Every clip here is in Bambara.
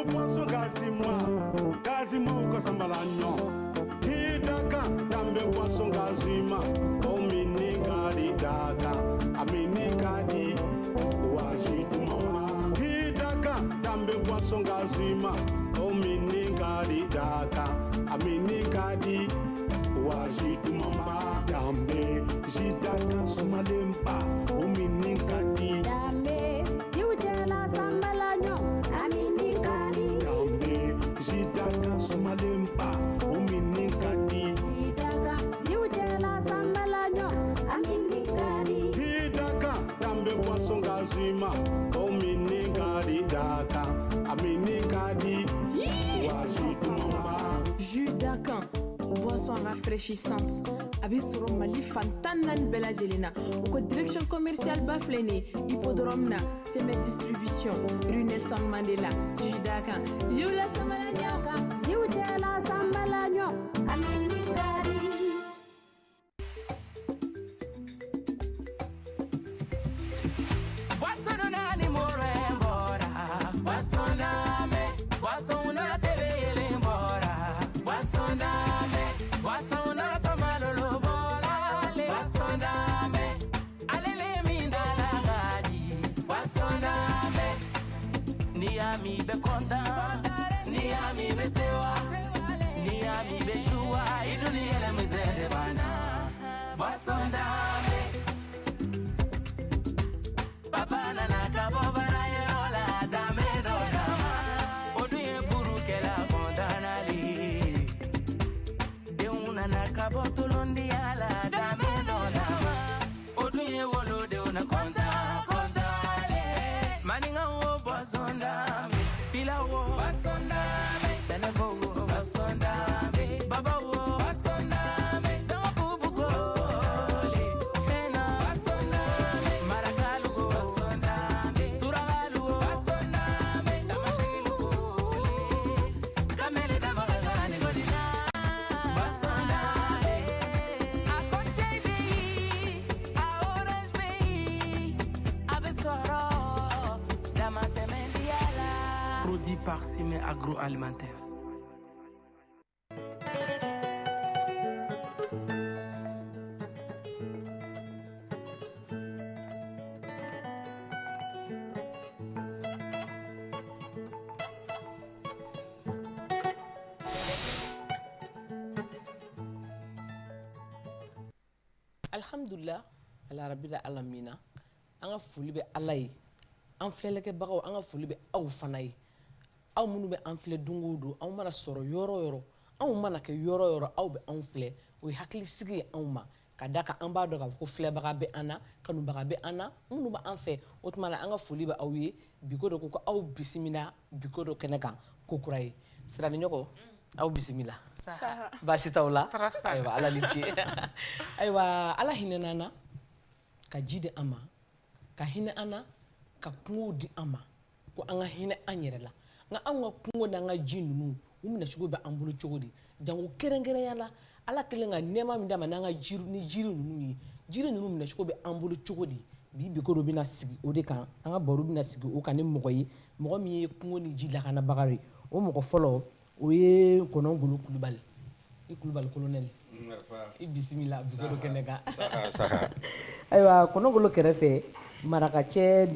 poisson gazima ukasambalanyo Hidaka dambe poisson gazima Omini gadi daka Amini gadi Wajitu mama Hidaka dambe poisson gazima Omini gadi daka Amini gadi Wajitu mama Dambe jidaka sumalempa Omini gadi Dambe jiujela sambalanyo Amini gadi Dambe jidaka sumalempa Omini gadi Sidaka jiujela sambalanyo Amini gadi Hidaka dambe poisson gazima Omini gadi daka Amini gadi Wajitu mama Jus d'Acan, boisson rafraîchissante. Abisoro Mali Fantanan Bella Jelena. Ou direction commerciale Baflene, Hippodrome na, Semet Distribution, rue Nelson Mandela. Jus d'Acan, Jula Samalanyaka. jiujela sambalanyo Amini gadi Niami be konta, niami be sewa, niami be shua, iduni ele mizere bana. Basondame, papa na nakabo bana yola dame do dama. Oduye buru kela kontana li, de una nakabo tulundi ala dame do dama. Oduye wolo de una konta. Produit par Sime Agroalimentaire. Alhamdulillah ala rabbil alamina anga foli be ala ye an filɛlikɛ bagaw an ka foli be aw fana ye aw minnu be an filɛ dongo don aw mana sɔrɔ yɔrɔ yɔrɔ aw mana kɛ yɔrɔ yɔrɔ aw be an filɛ o ye hakili sigi ye anw ma ka da kan an b'a dɔn k'a fɔ ko filɛbaga be an na kanubaga be an na minnu be an fɛ o tuma na an ka foli be aw ye biko dɔ ko aw bisimila biko dɔ kɛnɛ kan ko kura ye siraniɲɔgɔn aw bisimila baasi t'aw la ayiwa ala ni ce ayiwa ala hinɛna an na ka ji di an ma ka hinɛ an na ka kungo di an ma ko an ka hinɛ an yɛrɛ la nka an ka kungo n'an ka ji ninnu u minɛ cogo bɛ an bolo cogo di jango kɛrɛnkɛrɛnya la ala kɛlen ka nɛɛma min d'a ma n'an ka jiri ni jiri ninnu ye jiri ninnu minɛ cogo bɛ an bolo cogo di bi biko dɔ bɛna sigi o de kan an ka baro bɛna sigi o kan ni mɔgɔ ye mɔgɔ min ye kungo ni ji lakanabaga ye o mɔgɔ fɔlɔ o ye Kɔnɔgolo Kulubali i Kulubali kolonɛli i bisimila biko dɔ kɛnɛ kan ayiwa Kɔnɔgolo kɛrɛfɛ marakacɛ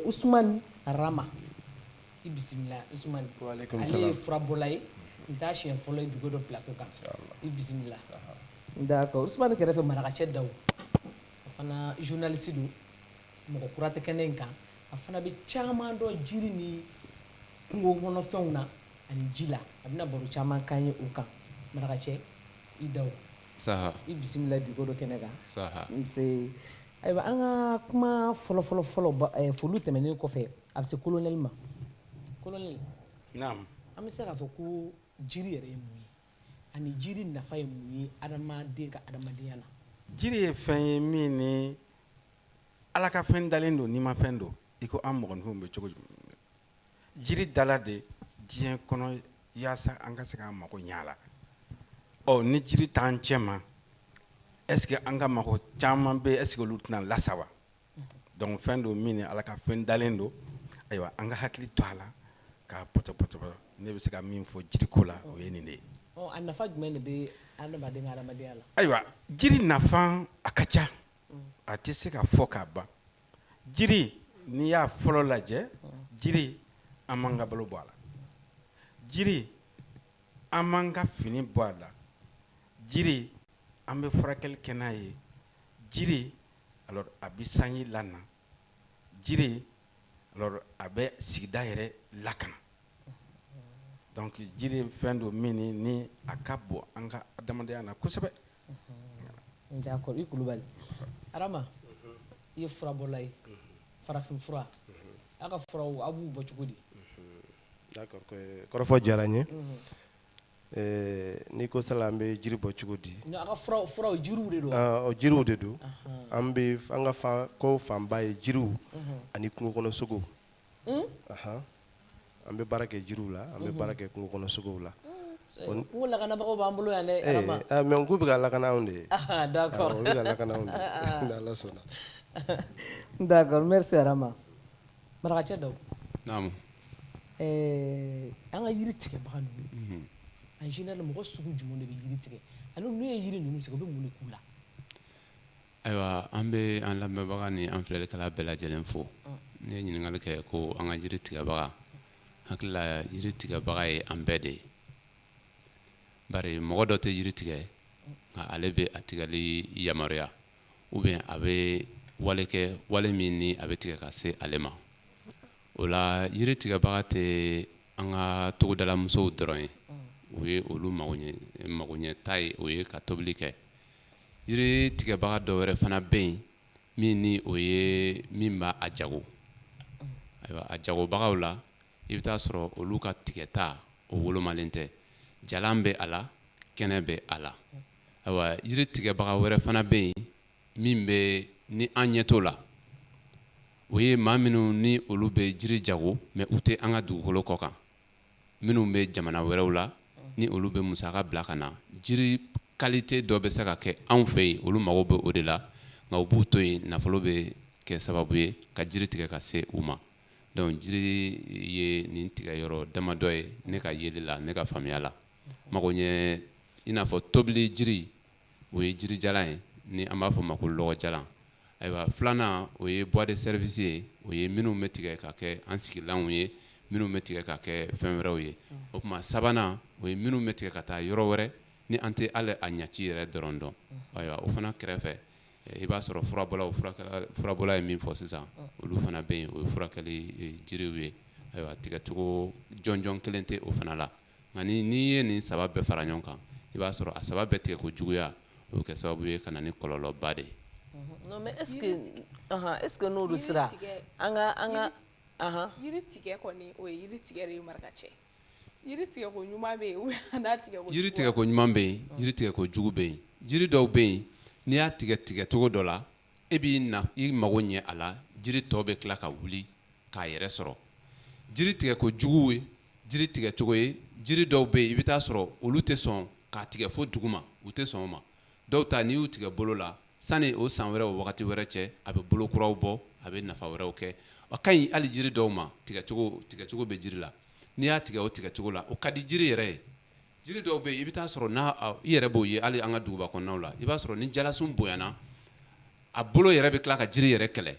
Usumani Rama i bisimila Usumani ale ye furabɔla ye n t'a siɲɛ fɔlɔ ye biko dɔ plateau kan i bisimila d'accord Usumani kɛrɛfɛ marakacɛ Dawu a fana journaliste don mɔgɔ kura tɛ kɛnɛ in kan a fana bɛ caman dɔn jiri ni kungo kɔnɔfɛnw na ani ji la a bɛna baro caman k'an ye o kan marakacɛ i Dawu i bisimila biko dɔ kɛnɛ kan nse ayiwa an ka kuma fɔlɔ foli tɛmɛnen kɔfɛ a bɛ se kolonɛli ma kolonɛli an bɛ se k'a fɔ ko jiri yɛrɛ ye mun ye ani jiri nafa ye mun ye adamaden ka adamadenya la jiri ye fɛn ye min ni ala ka fɛn dalen don n'i ma fɛn don i ko an mɔgɔninfinw bɛ cogo jumɛn jiri dala de diɲɛ kɔnɔ yaasa an ka se k'an mago ɲa a la ni jiri t'an cɛ ma est-ce que an ka mago caman bɛ est-ce que olu tɛna lasawa donc fɛn don min ni ala ka fɛn dalen don ayiwa an ka hakili to a la k'a pɔtɔpɔtɔ ne bɛ se ka min fɔ jiriko la o ye nin de ye. A nafa jumɛn de bɛ adamaden ka adamadenya la. Ayiwa jiri nafa a ka ca a tɛ se ka fɔ k'a ban jiri n'i y'a fɔlɔ lajɛ jiri an m'an ka balo bɔ a la jiri an m'an ka fini bɔ a la jiri an bɛ furakɛli kɛ n'a ye jiri alors a bɛ sanji lana jiri alors a bɛ sigida yɛrɛ lakana donc jiri ye fɛn dɔ min ni a ka bon an ka adamadenya na kosɛbɛ. D'accord i Kulubali Arama i ye furabɔla ye farafin fura a ka furaw a b'u bɔ cogo di. D'accord kɔrɔfɔ diyara n ye n'i ko sala an bɛ jiri bɔ cogo di. A ka furaw jiriw de don. Jiriw de don an ka ko fanba ye jiriw ani kungo kɔnɔ sogow an bɛ baara kɛ jiriw la an bɛ baara kɛ kungo kɔnɔ sogow la. Kungo lakanabagaw b'an bolo yan dɛ Arama. Mais n ko bɛ ka lakana anw de ye. D'accord o bɛ ka lakana anw de ye ni Ala sɔnna. D'accord merci Arama. Marakacɛ Dawu. Naamu. An ka yiri tigɛbaga ninnu en général mɔgɔ sugu jumɛn de bɛ yiri tigɛ ani n'u ye yiri ninnu tigɛ u bɛ mun de k'u la. Ayiwa an bɛ an lamɛnbaga ni an filɛlikɛla bɛɛ lajɛlen fo ne ye ɲininkali kɛ ko an ka jiri tigɛbaga hakili la yiri tigɛbaga ye an bɛɛ de ye bari mɔgɔ dɔ tɛ yiri tigɛ nka ale bɛ a tigɛli yamaruya ou bien a bɛ wale kɛ wale min ni a bɛ tigɛ ka se ale ma o la yiri tigɛbaga tɛ an ka togodala musow dɔrɔn ye o ye olu magoɲɛta ye o ye ka tobili kɛ yiri tigɛbaga dɔ wɛrɛ fana bɛ yen min ni o ye min b'a jago ayiwa a jagobagaw la i bɛ taa sɔrɔ olu ka tigɛta o wolomalen tɛ jalan bɛ a la kɛnɛ bɛ a la ayiwa yiri tigɛbaga wɛrɛ fana bɛ yen min bɛ ni an ɲɛ t'o la o ye maa minnu ni olu bɛ jiri jago mais u tɛ an ka dugukolo kɔ kan minnu bɛ jamana wɛrɛw la ni olu bɛ musaka bila ka na jiri qualité dɔ bɛ se ka kɛ anw fɛ yen olu mago bɛ o de la nka u b'u to yen nafolo bɛ kɛ sababu ye ka jiri tigɛ ka se u ma donc jiri ye nin tigɛyɔrɔ damadɔ ye ne ka yeli la ne ka faamuya la magoɲɛ i n'a fɔ tobili jiri o ye jirijalan ye ni an b'a fɔ o ma ko lɔgɔjalan ayiwa filanan o ye bois de service ye o ye minnu bɛ tigɛ ka kɛ an sigilanw ye minnu bɛ tigɛ ka kɛ fɛn wɛrɛw ye o tuma sabanan o ye minnu bɛ tigɛ ka taa yɔrɔ wɛrɛ ni an tɛ hali a ɲaci yɛrɛ dɔrɔn dɔn ayiwa o fana kɛrɛfɛ i b'a sɔrɔ furabɔla ye min fɔ sisan olu fana bɛ yen o ye furakɛli jiriw ye ayiwa tigɛcogo jɔnjɔn kelen tɛ o fana la nka n'i ye nin saba bɛɛ fara ɲɔgɔn kan i b'a sɔrɔ a saba bɛɛ tigɛ ko juguya o bɛ kɛ sababu ye ka na ni kɔlɔlɔba de ye. Non mais est-ce que n'olu sera an ka yiri tigɛ kɔni o ye yiri tigɛ de ye Marakacɛ yiri tigɛ ko ɲuman bɛ yen n'a tigɛ ko yiri tigɛ ko ɲuman bɛ yen yiri tigɛ ko jugu bɛ yen jiri dɔw bɛ yen n'i y'a tigɛ cogo dɔ la e b'i mago ɲɛ a la jiri tɔ bɛ tila ka wuli k'a yɛrɛ sɔrɔ jiri tigɛ ko jugu ye jiri tigɛ cogo ye jiri dɔw bɛ yen i bɛ taa sɔrɔ olu tɛ sɔn k'a tigɛ fo duguma u tɛ sɔn o ma dɔw ta n'i y'u tigɛ bolo la sani o san wɛrɛ o wagati wɛrɛ cɛ a bɛ bolo kuraw bɔ a bɛ nafa wɛrɛw kɛ a ka ɲi hali jiri dɔw ma tigɛcogo bɛ jiri la n'i y'a tigɛ o tigɛcogo la o ka di jiri yɛrɛ ye jiri dɔw bɛ yen i bɛ taa sɔrɔ i yɛrɛ b'o ye hali an ka duguba kɔnɔnaw la i b'a sɔrɔ ni jalasun bonyana a bolo yɛrɛ bɛ tila ka jiri yɛrɛ kɛlɛ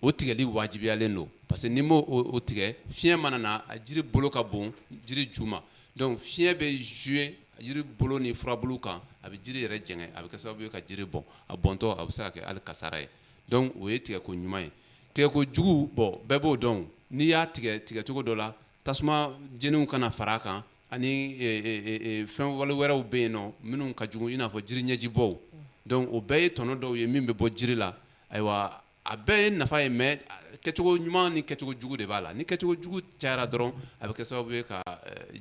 o tigɛli wajibiyalen don parce que n'i m'o tigɛ fiɲɛ mana na a jiri bolo ka bon jiri ju ma donc fiɲɛ bɛ jouer yiri bolo ni furabulu kan a bɛ jiri yɛrɛ jɛngɛ a bɛ kɛ sababu ye ka jiri bɔn a bɔntɔ a bɛ se ka kɛ hali kasara ye donc o ye tigɛko ɲuman ye tigɛko jugu bɛɛ b'o dɔn n'i y'a tigɛcogo dɔ la tasuma jeniw kana fara a kan ani fɛn wɛrɛw bɛ yen nɔ minnu ka jugu i n'a fɔ jiri ɲɛjibɔw donc o bɛɛ ye tɔnɔ dɔw ye min bɛ bɔ jiri la ayiwa a bɛɛ ye nafa ye mais kɛcogo ɲuman ni kɛcogo jugu de b'a la ni kɛcogo jugu cayara dɔrɔn a bɛ kɛ sababu ye ka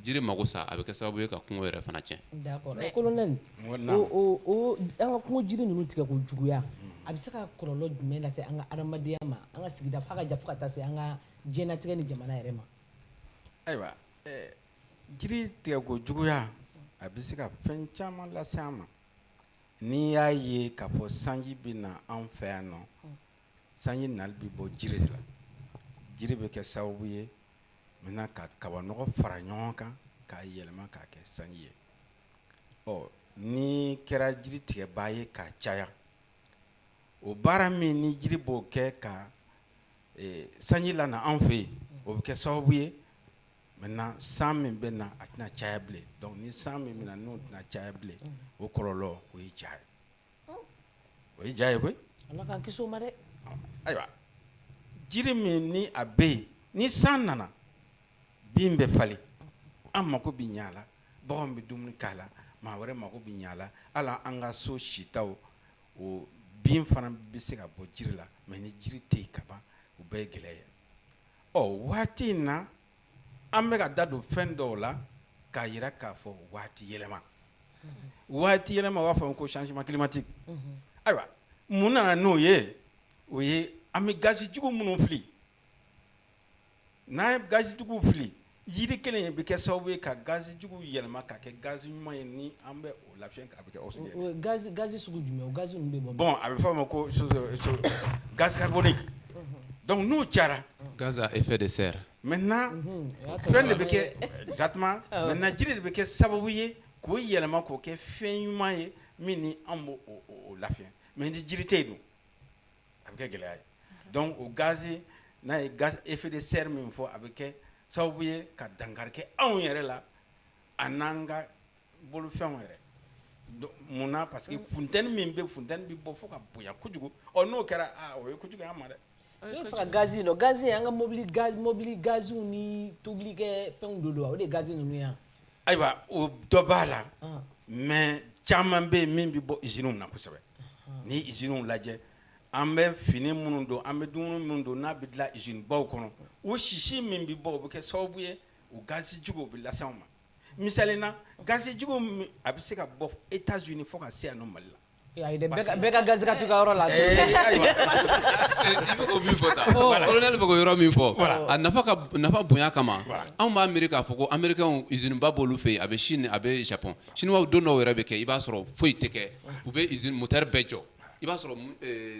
jiri mago sa a bɛ kɛ sababu ye ka kungo yɛrɛ fana tiɲɛ. D'accord colonel o an ka kungo jiri ninnu tigɛ ko juguya a bɛ se ka kɔlɔlɔ jumɛn lase an ka adamadenya ma an ka sigida f'a ka jan fo ka taa se an ka diɲɛlatigɛ ni jamana yɛrɛ ma. Ayiwa jiri tigɛ ko juguya a bɛ se ka fɛn caman lase an ma n'i y'a ye k'a fɔ sanji bɛ na an fɛ yan nɔ sanji nali bɛ bɔ jiri de la jiri bɛ kɛ sababu ye maintenant ka kaba nɔgɔ fara ɲɔgɔn kan k'a yɛlɛma k'a kɛ sanji ye ni kɛra jiri tigɛbaa ye k'a caya o baara min ni jiri b'o kɛ ka sanji lana an fɛ yen o bɛ kɛ sababu ye maintenant san min bɛ na a tɛna caya bilen donc ni san min bɛ na n'o tɛna caya bilen o kɔlɔlɔ o ye ja ye o ye ja ye koyi Ala k'an kisi o ma dɛ ayiwa jiri min ni a bɛ yen ni san nana bin bɛ falen an mako bɛ ɲa a la baganw bɛ dumuni k'a la maa wɛrɛ mako bɛ ɲa a la hali an ka so sitaw o bin fana bɛ se ka bɔ jiri la mais ni jiri tɛ yen ka ban o bɛɛ ye gɛlɛya ye waati in na an bɛ ka da don fɛn dɔw la k'a yira k'a fɔ waati yɛlɛma waati yɛlɛma u b'a fɔ ko changement climatique ayiwa mun nana n'o ye o ye an bɛ gazi jugu minnu fili n'an ye gazi jugu fili yiri kelen in bɛ kɛ sababu ye ka gazi jugu yɛlɛma ka kɛ gazi ɲuman ye ni an bɛ o lafiya a bɛ kɛ oxygène gazi sugu jumɛn o gazi ninnu bɛ bɔ bon a bɛ fɔ o ma ko gaz carbonique donc n'o cayara gaz à effet de serre maintenant fɛn de bɛ kɛ exactement maintenant jiri de bɛ kɛ sababu ye k'o yɛlɛma k'o kɛ fɛn ɲuman ye min ni an b'o lafiya mais ni jiri tɛ yen dun a bɛ kɛ gɛlɛya ye donc o gazi n'a ye gaz effet de serre min fɔ a bɛ kɛ sababu ye ka dankari kɛ anw yɛrɛ la a n'an ka bolofɛnw yɛrɛ mun na parce que funtɛni min bɛ funtɛni bɛ bɔ fo ka bonya kojugu n'o kɛra o ye kojugu ye an ma dɛ. Ne faga gazi no gazi an ka mobili gaziw ni tobilikɛ fɛnw de don o de ye gazi ninnu ye ayiwa o dɔ b'a la mais caman bɛ yen min bɛ bɔ usines na kosɛbɛ ni usines lajɛ an bɛ fini minnu don an bɛ dumuni minnu don n'a bɛ dilan usine baw kɔnɔ o sisi min bɛ bɔ o bɛ kɛ sababu ye o gazi jugu o bɛ lase anw ma misali la gazi jugu a bɛ se ka bɔ États-Unis fo ka se yan nɔ Mali la. bɛɛ ka gazi ka to i ka yɔrɔ la. I bɛ k'o min fɔ tan colonel bɛ k'o yɔrɔ min fɔ a nafa bonya kama anw b'a miiri k'a fɔ ko américains usine ba b'olu fɛ yen a bɛ Chine a bɛ Japon chinois don dɔw yɛrɛ bɛ kɛ i b'a sɔrɔ foyi tɛ kɛ u bɛ usine moteur bɛɛ jɔ i b'a sɔrɔ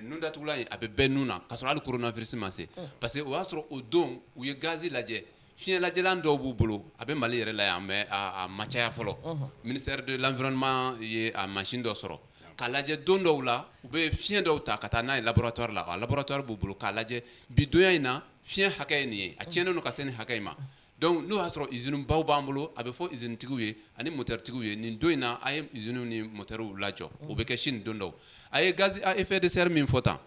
nun datugulan in a bɛ bɛɛ nun na k'a sɔrɔ hali coronavirus ma se parce que o y'a sɔrɔ o don u ye gazi lajɛ fiɲɛ lajɛlan dɔw b'u bolo a bɛ Mali yɛrɛ la yan mais a ma caya fɔlɔ ministère de l'environnement ye a machine dɔ sɔrɔ k'a lajɛ don dɔw la u bɛ fiɲɛ dɔw ta ka taa n'a ye laboratoire la a laboratoire b'u bolo k'a lajɛ bi donya in na fiɲɛ hakɛ ye nin ye a tiɲɛnen don ka se nin hakɛ in ma donc n'o y'a sɔrɔ usine baw b'an bolo a bɛ fɔ usine tigiw ye ani moteur tigiw ye nin don in na a ye usine ni moteurw lajɔ o bɛ kɛ Chine don dɔw a ye gaz à effet de serre min fɔ tan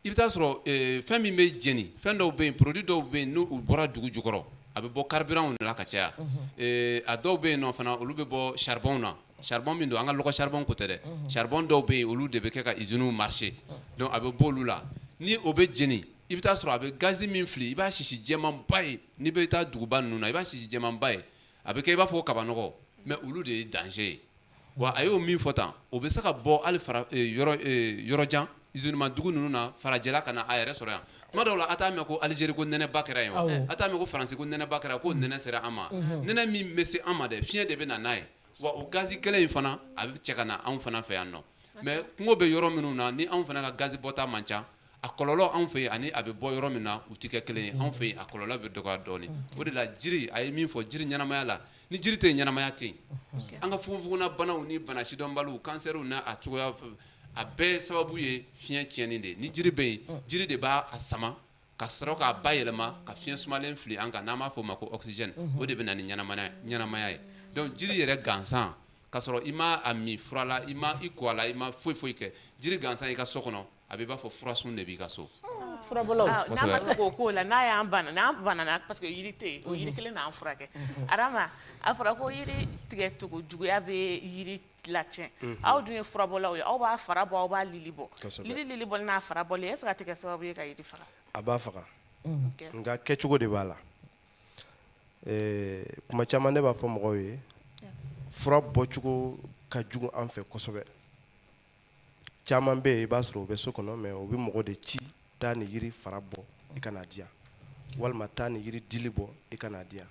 i bɛ taa sɔrɔ fɛn min bɛ jeni fɛn dɔw bɛ yen produit dɔw bɛ yen n'u bɔra dugu jukɔrɔ a bɛ bɔ carburant de la ka caya a dɔw bɛ yen nɔ fana olu bɛ bɔ charbon na charbon min don an ka lɔgɔ charbon ko tɛ dɛ charbon dɔw bɛ yen olu de bɛ kɛ ka usines marcher donc a bɛ bɔ olu la ni o bɛ jeni i bɛ taa sɔrɔ a bɛ gazi min fili i b'a sisi jɛmanba ye n'i bɛ taa duguba ninnu na i b'a sisi jɛmanba ye a bɛ kɛ i b'a fɔ kabanɔgɔ mais olu de ye danger ye wa a y'o min fɔ tan o bɛ se ka bɔ hali yɔrɔ jan usine ma dugu ninnu na farajɛla ka na a yɛrɛ sɔrɔ yan tuma dɔw la a t'a mɛn ko Algérie ko nɛnɛba kɛra yen wa a t'a mɛn ko Faransi ko nɛnɛba kɛra ko nɛnɛ sera an ma nɛnɛ min bɛ se an ma dɛ fiɲɛ de bɛ na n'a ye wa o gazi kelen in fana a bɛ cɛ ka na anw fana fɛ yan nɔ mais kungo bɛ yɔrɔ minnu na ni anw fana ka gazi bɔta man ca a kɔlɔlɔ anw fɛ yen ani a bɛ bɔ yɔrɔ min na u tɛ kɛ kelen ye anw fɛ yen a kɔlɔlɔ bɛ dɔgɔya dɔɔnin o de la jiri a ye min fɔ jiri ɲɛnamaya la ni jiri tɛ yen ɲɛnamaya tɛ yen an ka fugonfugonna banaw ni bana sidɔnbaliw kansɛriw n'a a cogoya a bɛɛ sababu ye fiɲɛ tiɲɛni de ye ni jiri bɛ yen jiri de b'a sama ka sɔrɔ k'a bayɛlɛma ka fiɲɛ sumalen fili an kan n'an b'a fɔ o ma ko oxygène o de bɛ na ni ɲɛnamaya ye donc jiri yɛrɛ gansan ka sɔrɔ i ma a min fura la i ma i ko a la i ma foyi kɛ jiri gansan i ka so kɔnɔ a bɛ i b'a fɔ furasun de b'i ka so n'a ma se k'o k'o la n'a y'an banana parce que yiri tɛ yen o yiri kelen n'an furakɛ Adama a fɔra ko yiri tigɛ cogo juguya bɛ yiri latiɲɛ aw dun ye furabɔlaw ye aw b'a fara bɔ aw b'a lili bɔ lili bɔli n'a fara bɔli est-ce que a tɛ kɛ sababu ye ka yiri faga a b'a faga nka kɛcogo de b'a la kuma caman ne b'a fɔ mɔgɔw ye fura bɔcogo ka jugu an fɛ kosɛbɛ caman bɛ yen i b'a sɔrɔ o bɛ so kɔnɔ mais o bɛ mɔgɔ de ci taa ni yiri fara bɔ i ka n'a di yan walima taa ni yiri dili bɔ i ka n'a di yan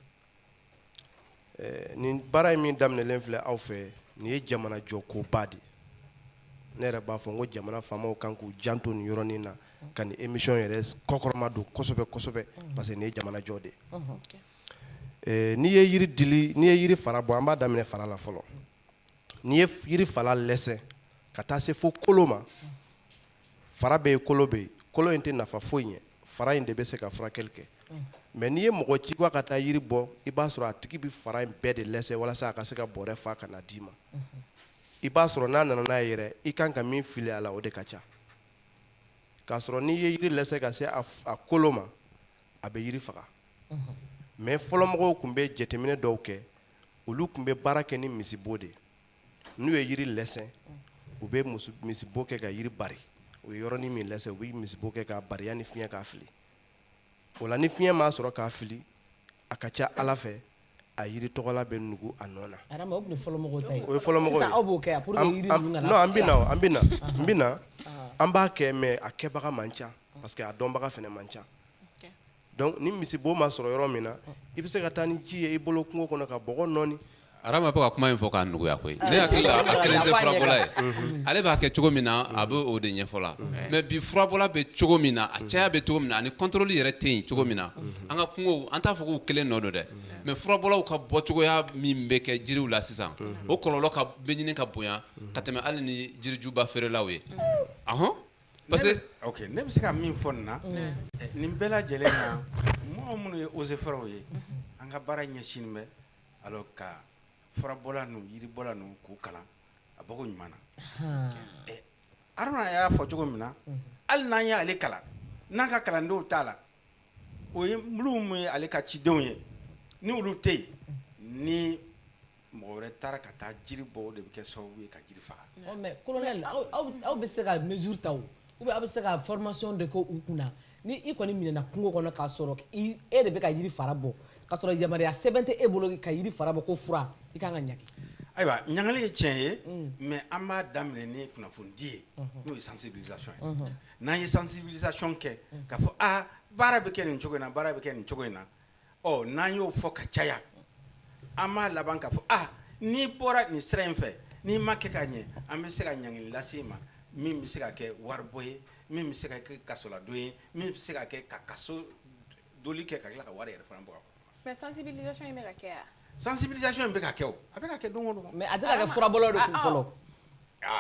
nin baara in min daminɛlen filɛ aw fɛ nin ye jamana jɔkoba de ne yɛrɛ b'a fɔ n ko jamana faamaw kan k'u janto nin yɔrɔnin na ka nin émission yɛrɛ kɔkɔrɔma don kosɛbɛ parce que nin ye jamana jɔ de n'i ye yiri dili n'i ye yiri fara bɔ an b'a daminɛ fara la fɔlɔ n'i ye yiri fara lɛsɛ ka taa se fo kolo ma fara bɛ yen kolo bɛ yen kolo in tɛ nafa foyi ɲɛ fara in de bɛ se ka furakɛli kɛ mais n'i ye mɔgɔ ci ka taa yiri bɔ i b'a sɔrɔ a tigi bɛ fara in bɛɛ de lɛsɛ walasa a ka se ka bɔrɛ fa ka na d'i ma i b'a sɔrɔ n'a nana n'a ye yɛrɛ i kan ka min fili a la o de ka ca k'a sɔrɔ n'i ye yiri lɛsɛ ka se a kolo ma a bɛ yiri faga mais fɔlɔ mɔgɔw tun bɛ jateminɛ dɔw kɛ olu tun bɛ baara kɛ ni misibo de n'u ye yiri lɛsɛ u bɛ misibo kɛ ka yiri bari o ye yɔrɔnin min lɛsɛ u bɛ misibo kɛ k'a bari yanni fiɲɛ k'a fili o la ni fiɲɛ m'a sɔrɔ k'a fili a ka ca ala fɛ a yiri tɔgɔla bɛ nugu a nɔ na o ye fɔlɔ mɔgɔw ta ye o ye fɔlɔ mɔgɔw ye sisan aw b'o kɛ pour que yiri ninnu kana non an bɛ na an b'a kɛ mais a kɛbaga man ca parce que a dɔnbaga fana man ca donc ni misibo ma sɔrɔ yɔrɔ min na i bɛ se ka taa ni ji ye i bolo kungo kɔnɔ ka bɔgɔ nɔɔni Arama bɛ ka kuma in fɔ k'a nuguya koyi ne hakili la a kelen tɛ furabɔla ye ale b'a kɛ cogo min na a bɛ o de ɲɛfɔ la mais bi furabɔla bɛ cogo min na a caya bɛ cogo min na ani contrôle yɛrɛ tɛ yen cogo min na an ka kungo an t'a fɔ k'u kelen nɔ don dɛ mais furabɔlaw ka bɔcogoya min bɛ kɛ jiriw la sisan o kɔlɔlɔ ka bɛ ɲini ka bonya ka tɛmɛ hali ni jirijuba feerelaw ye parce que ok ne bɛ se ka min fɔ nin na nin bɛɛ lajɛlen na mɔgɔ minnu ye eaux et forêts ye an ka baara ɲɛsinnen bɛ alors ka furabɔla ninnu yiribɔla ninnu k'u kalan a bɔko ɲuman na Aruna y'a fɔ cogo min na hali n'an y'ale kalan n'an ka kalandenw t'a la o ye minnu mun ye ale ka cidenw ye ni olu tɛ yen ni mɔgɔ wɛrɛ taara ka taa jiri bɔ o de bɛ kɛ sababu ye ka jiri faga. mais colonel aw bɛ se ka mesure ta o ou bien aw bɛ se ka formation de kɛ u kunna ni i kɔni minɛna kungo kɔnɔ k'a sɔrɔ e de bɛ ka yiri fara bɔ k'a sɔrɔ yamaruya sɛbɛn tɛ e bolo ka yiri fara bɔ ko fura i kan ka ɲagi. ayiwa ɲagali ye tiɲɛ ye mais an b'a daminɛ ni kunnafonidi ye n'o ye sensibilisation ye n'an ye sensibilisation kɛ k'a fɔ baara bɛ kɛ nin cogo in na baara bɛ kɛ nin cogo in na n'an y'o fɔ ka caya an b'a laban k'a fɔ n'i bɔra nin sira in fɛ n'i ma kɛ ka ɲɛ an bɛ se ka ɲangili lase i ma min bɛ se ka kɛ waribɔ ye min bɛ se ka kɛ kasoladon ye min bɛ se ka kɛ ka kaso doli kɛ ka tila ka wari yɛrɛ fana bɔ. mais sensibilisation in bɛ ka kɛ yan. sensibilisation in bɛ ka kɛ o a bɛ ka kɛ don o don. mais a tɛ ka kɛ furabɔlaw de kun fɔlɔ.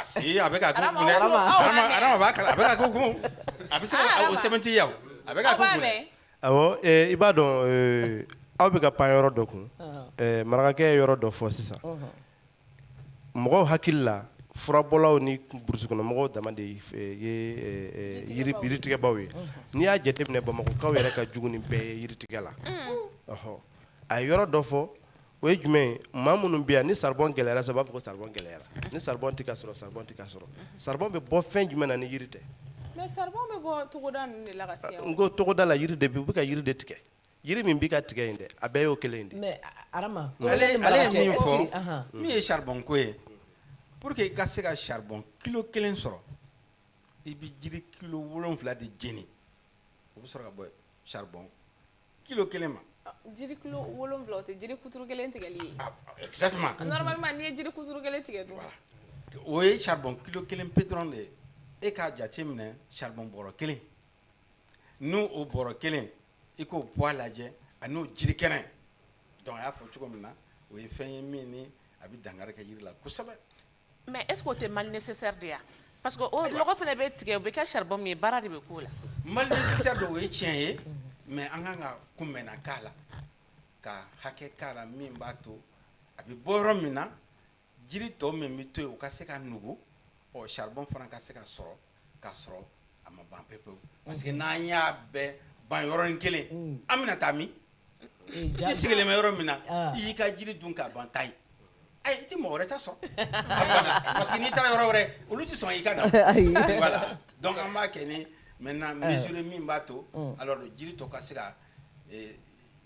si a bɛ ka k'u kun dɛ Adama b'a kalan a bɛ ka k'u kun a bɛ se ka o sɛbɛntiya o a bɛ ka k'u kun dɛ. awɔ i b'a dɔn aw bɛ ka pan yɔrɔ dɔ kun marakakɛ ye yɔrɔ dɔ fɔ sisan mɔgɔw hakili la furabɔlaw ni burusukɔnɔmɔgɔw dama de ye yiritigɛbaw ye n'i y'a jateminɛ bamakɔkaw yɛrɛ ka jugu ni bɛɛ ye yiritigɛ la a ye yɔrɔ dɔ fɔ o ye jumɛn ye maa minnu bɛ yan ni saribɔn gɛlɛyara sa u b'a fɔ ko saribɔn gɛlɛyara ni saribɔn tɛ ka sɔrɔ saribɔn tɛ ka sɔrɔ saribɔn bɛ bɔ fɛn jumɛn na ni yiri tɛ. mais saribɔn bɛ bɔ togoda ninnu de la ka se yan. n ko togoda la yiri de u bɛ ka yiri de tigɛ yiri min bɛ ka tigɛ yen dɛ a bɛɛ y'o kelen ye de. mais Arama ale ye min fɔ min ye charbon ko ye pour que i ka se ka charbon kilo 1 sɔrɔ i bɛ jiri kilo 7 de jeni o bɛ sɔrɔ ka bɔ charbon kilo 1 ma. jiri kilo 7 o tɛ jiri kuturu 1 tigɛli ye. exactement. normalement n'i ye jiri kuturu 1 tigɛ dun. o ye charbon kilo 1 pe dɔrɔn de ye e k'a jate minɛ charbon bɔrɔ 1 n'o bɔrɔ 1 i k'o poids lajɛ a n'o jiri kɛnɛ donc a y'a fɔ cogo min na o ye fɛn ye min ni a bɛ dankari kɛ yiri la kosɛbɛ. mais est ce que o tɛ mal nécessaire de ya parce que o lɔgɔ fana bɛ tigɛ o bɛ kɛ charbon min ye baara de bɛ k'o la. mal nécessaire de o ye tiɲɛ ye mais an kan ka kunbɛnna k'a la ka hakɛ k'a la min b'a to a bɛ bɔ yɔrɔ min na jiri tɔ min bɛ to yen o ka se ka nugu charbon fana ka se ka sɔrɔ k'a sɔrɔ a ma ban pewu parce que n'an y'a bɛɛ ban yɔrɔnin kelen an bɛna taa min i tɛ sigilen bɛ yɔrɔ min na i y'i ka jiri dun k'a ban ta ye i tɛ mɔgɔ wɛrɛ ta sɔrɔ parce que n'i taara yɔrɔ wɛrɛ olu tɛ sɔn i ka na voilà donc an b'a kɛ ni maintenant mesure min b'a to alors jiri tɔ ka se ka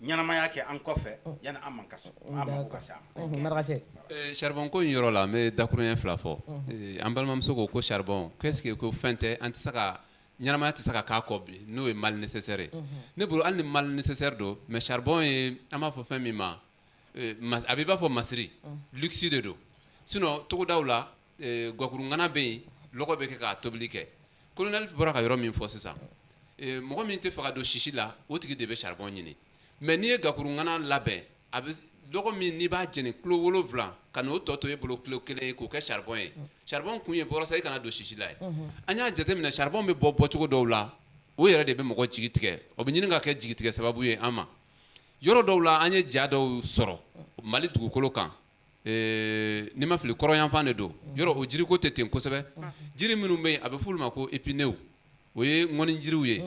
ɲɛnamaya kɛ an kɔfɛ yanni an man ka sɔn an mako ka se a ma. charbon ko in yɔrɔ la n bɛ dakuruɲɛ 2 fɔ an balimamuso ko charbon qu'est-ce que ko fɛn tɛ an tɛ se ka ɲɛnamaya tɛ se ka k'a kɔ bilen n'o ye mal nécessaire ye ne bolo hali ni mal nécessaire don mais charbon ye an b'a fɔ fɛn min ma a b'i b'a fɔ masiri luxe de don sinon togodaw la guwakurungana bɛ yen lɔgɔ bɛ kɛ k'a tobili kɛ colonel bɔra ka yɔrɔ min fɔ sisan mɔgɔ min tɛ fɛ ka don sisi la o tigi de bɛ charbon ɲini mais n'i ye gakurungana labɛn a bɛ lɔgɔ min n'i b'a jeni kilo 7 ka n'o tɔ to e bolo kilo 1 ye k'o kɛ charbon ye charbon kun ye bɔra sa i kana don sisi la ye an y'a jateminɛ charbon bɛ bɔ cogo dɔw la o yɛrɛ de bɛ mɔgɔ jigi tigɛ o bɛ ɲini ka kɛ jigi tigɛ sababu ye an ma yɔrɔ dɔw la an ye ja dɔw sɔrɔ Mali dugukolo kan n'i ma fili kɔrɔyanfan de don yɔrɔ o jiriko tɛ ten kosɛbɛ jiri minnu bɛ yen a bɛ f'olu ma ko épineux o ye ŋɔni jiriw ye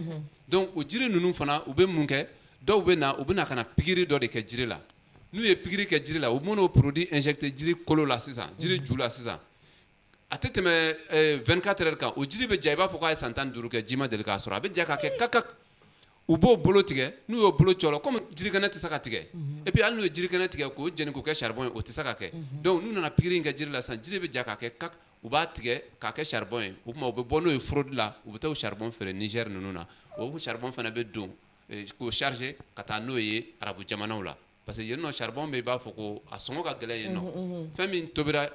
donc o jiri ninnu fana u bɛ mun kɛ dɔw bɛ na u bɛ na ka na pikiri dɔ de kɛ jiri la n'u ye pikiri kɛ jiri la u b'o produit injecté jiri kolo la sisan jiri ju la sisan a tɛ tɛmɛ 24 heures kan o jiri bɛ ja i b'a fɔ k'a ye san 15 kɛ ji ma deli k'a sɔrɔ a bɛ ja ka kɛ kakak u b'o bolo tigɛ n'u y'o bolo cɔlɔ comme jirikɛnɛ tɛ se ka tigɛ et puis hali n'u ye jirikɛnɛ tigɛ k'o jeni k'o kɛ charbon ye o tɛ se ka kɛ donc n'u nana pikiri in kɛ jiri la sisan jiri bɛ ja ka kɛ kak u b'a tigɛ k'a kɛ charbon ye o tuma u bɛ bɔ n'o ye fraude la u bɛ taa o charbon feere Niger ninnu na o charbon fana bɛ don k'o charger ka taa n'o ye arabu jamanaw la parce que yen nɔ charbon bɛ i b'a fɔ ko a sɔngɔ ka gɛlɛn yen nɔ fɛn min tobira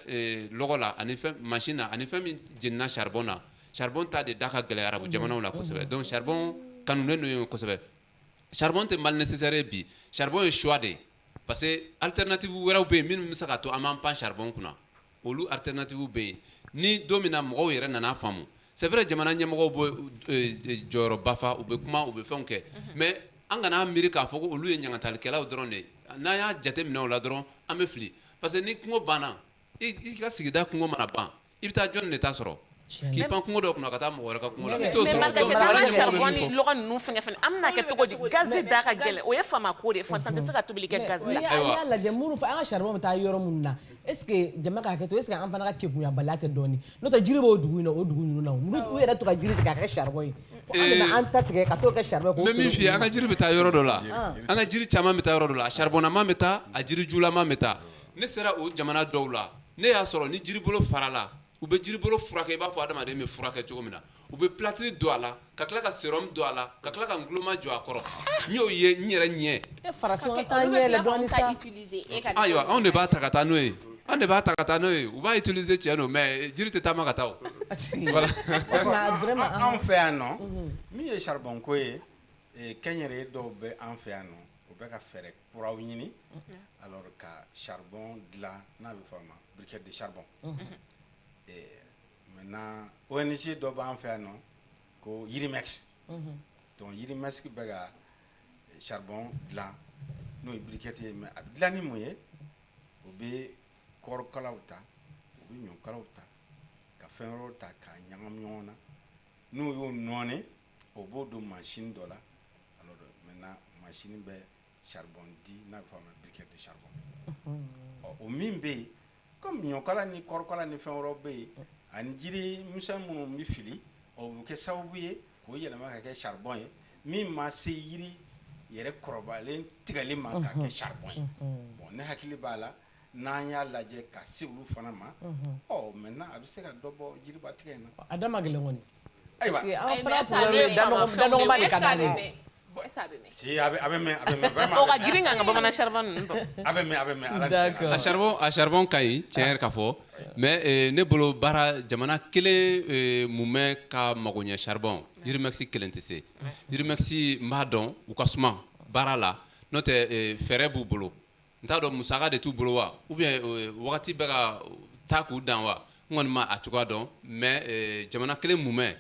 lɔgɔ la ani machine na ani fɛn min jenina charbon na charbon ta de da ka gɛlɛn arabu jamanaw la kosɛbɛ donc charbon kanunen don yen kosɛbɛ charbon tɛ mal nécessaire ye bi charbon ye choix de ye parce que alternative wɛrɛw bɛ yen minnu bɛ se ka to an b'an pan charbon kunna olu alternative bɛ yen ni don min na mɔgɔw yɛrɛ nana faamu c'est vrai jamana ɲɛmɔgɔw bɛ jɔyɔrɔba fa u bɛ kuma u bɛ fɛnw kɛ mais an kana miiri k'a fɔ ko olu ye ɲangalikɛlaw dɔrɔn de ye n'an y'a jateminɛ o la dɔrɔn an bɛ fili parce que ni kungo banna i ka sigida kungo mana ban i bɛ taa jɔnni de ta sɔrɔ k'i pan kungo dɔ kunna ka taa mɔgɔ wɛrɛ ka kungo la i t'o sɔrɔ mais Marga charbon ni lɔgɔ ninnu fɛngɛ fɛnɛ an bɛna kɛ cogo di gaz da ka gɛlɛn o ye fama ko de ye fantan tɛ se ka tobili kɛ gaz la an y'a lajɛ minnu fɔ an ka charbon bɛ taa yɔrɔ minnu na est ce que jama k'a kɛ to est ce que an fana ka kekunyabaliya tɛ dɔɔni n'o tɛ jiri b'o dugu in na o dugu ninnu na u yɛrɛ to ka jiri tigɛ k'a kɛ charbon ye an bɛna an ta tigɛ ka t'o kɛ charbon ye. n bɛ min f'i ye an ka jiri bɛ taa yɔrɔ dɔ la an ka jiri caman bɛ taa yɔrɔ dɔ la a charbonnama bɛ taa a jiri julaman bɛ taa ne sera o jamana dɔw la ne y'a sɔrɔ ni jiribolo farala u bɛ jiribolo furakɛ i b'a fɔ adamaden bɛ furakɛ cogo min na u bɛ plâtre don a la ka tila ka sérum don a la ka tila ka nguloma jɔ a kɔrɔ n y'o ye n yɛrɛ ɲɛ ayiwa anw de b'a ta ka taa n'o ye an de b'a ta ka taa n'o ye u b'a utiliser tiɲɛ don mais jiri tɛ taama ka taa o voilà anw fɛ yan nɔ min ye charbon ko ye kɛnyɛrɛye dɔw bɛ an fɛ yan nɔ u bɛ ka fɛɛrɛ kuraw ɲini alors ka charbon dilan n'a bɛ fɔ a ma briquette de charbon maintenant ONG dɔ b'an fɛ yan nɔ ko Yirimex donc Yirimex bɛ ka charbon dilan n'o ye briquette ye mais a bɛ dilan ni mun ye u bɛ kɔɔrikalaw ta u bɛ ɲɔkalaw ta ka fɛn wɛrɛw ta k'a ɲagami ɲɔgɔn na n'u y'o nɔɔni o b'o don machine dɔ la alors maintenant machine bɛ charbon di n'a bɛ fɔ a ma briquette de charbon o min bɛ yen comme ɲɔkala ni kɔɔrikala ni fɛn wɛrɛw bɛ yen ani jiri misɛn minnu bɛ fili o bɛ kɛ sababu ye k'o yɛlɛma ka kɛ charbon ye min ma se yiri yɛrɛ kɔrɔbalen tigɛli ma k'a kɛ charbon ye bon ne hakili b'a la n'an y'a lajɛ ka se olu fana ma maintenant a bɛ se ka dɔ bɔ jiriba tigɛ in na. a da ma gɛlɛn kɔni. ayiwa an fana danɔgɔba de ka d'ale ye. si a bɛ mɛn vraiment. o ka girin kan ka bamanan charbon ninnu tɔ. a bɛ mɛn a charbon ka ɲi tiɲɛ yɛrɛ ka fɔ mais ne bolo baara jamana kelen mun bɛ ka mago ɲɛ charbon Yirimex kelen tɛ se Yirimex n b'a dɔn u ka suma baara la n'o tɛ fɛɛrɛ b'u bolo n t'a dɔn musaka de t'u bolo wa ou bien wagati bɛ ka taa k'u dan wa n kɔni ma a cogoya dɔn mais jamana kelen mun bɛ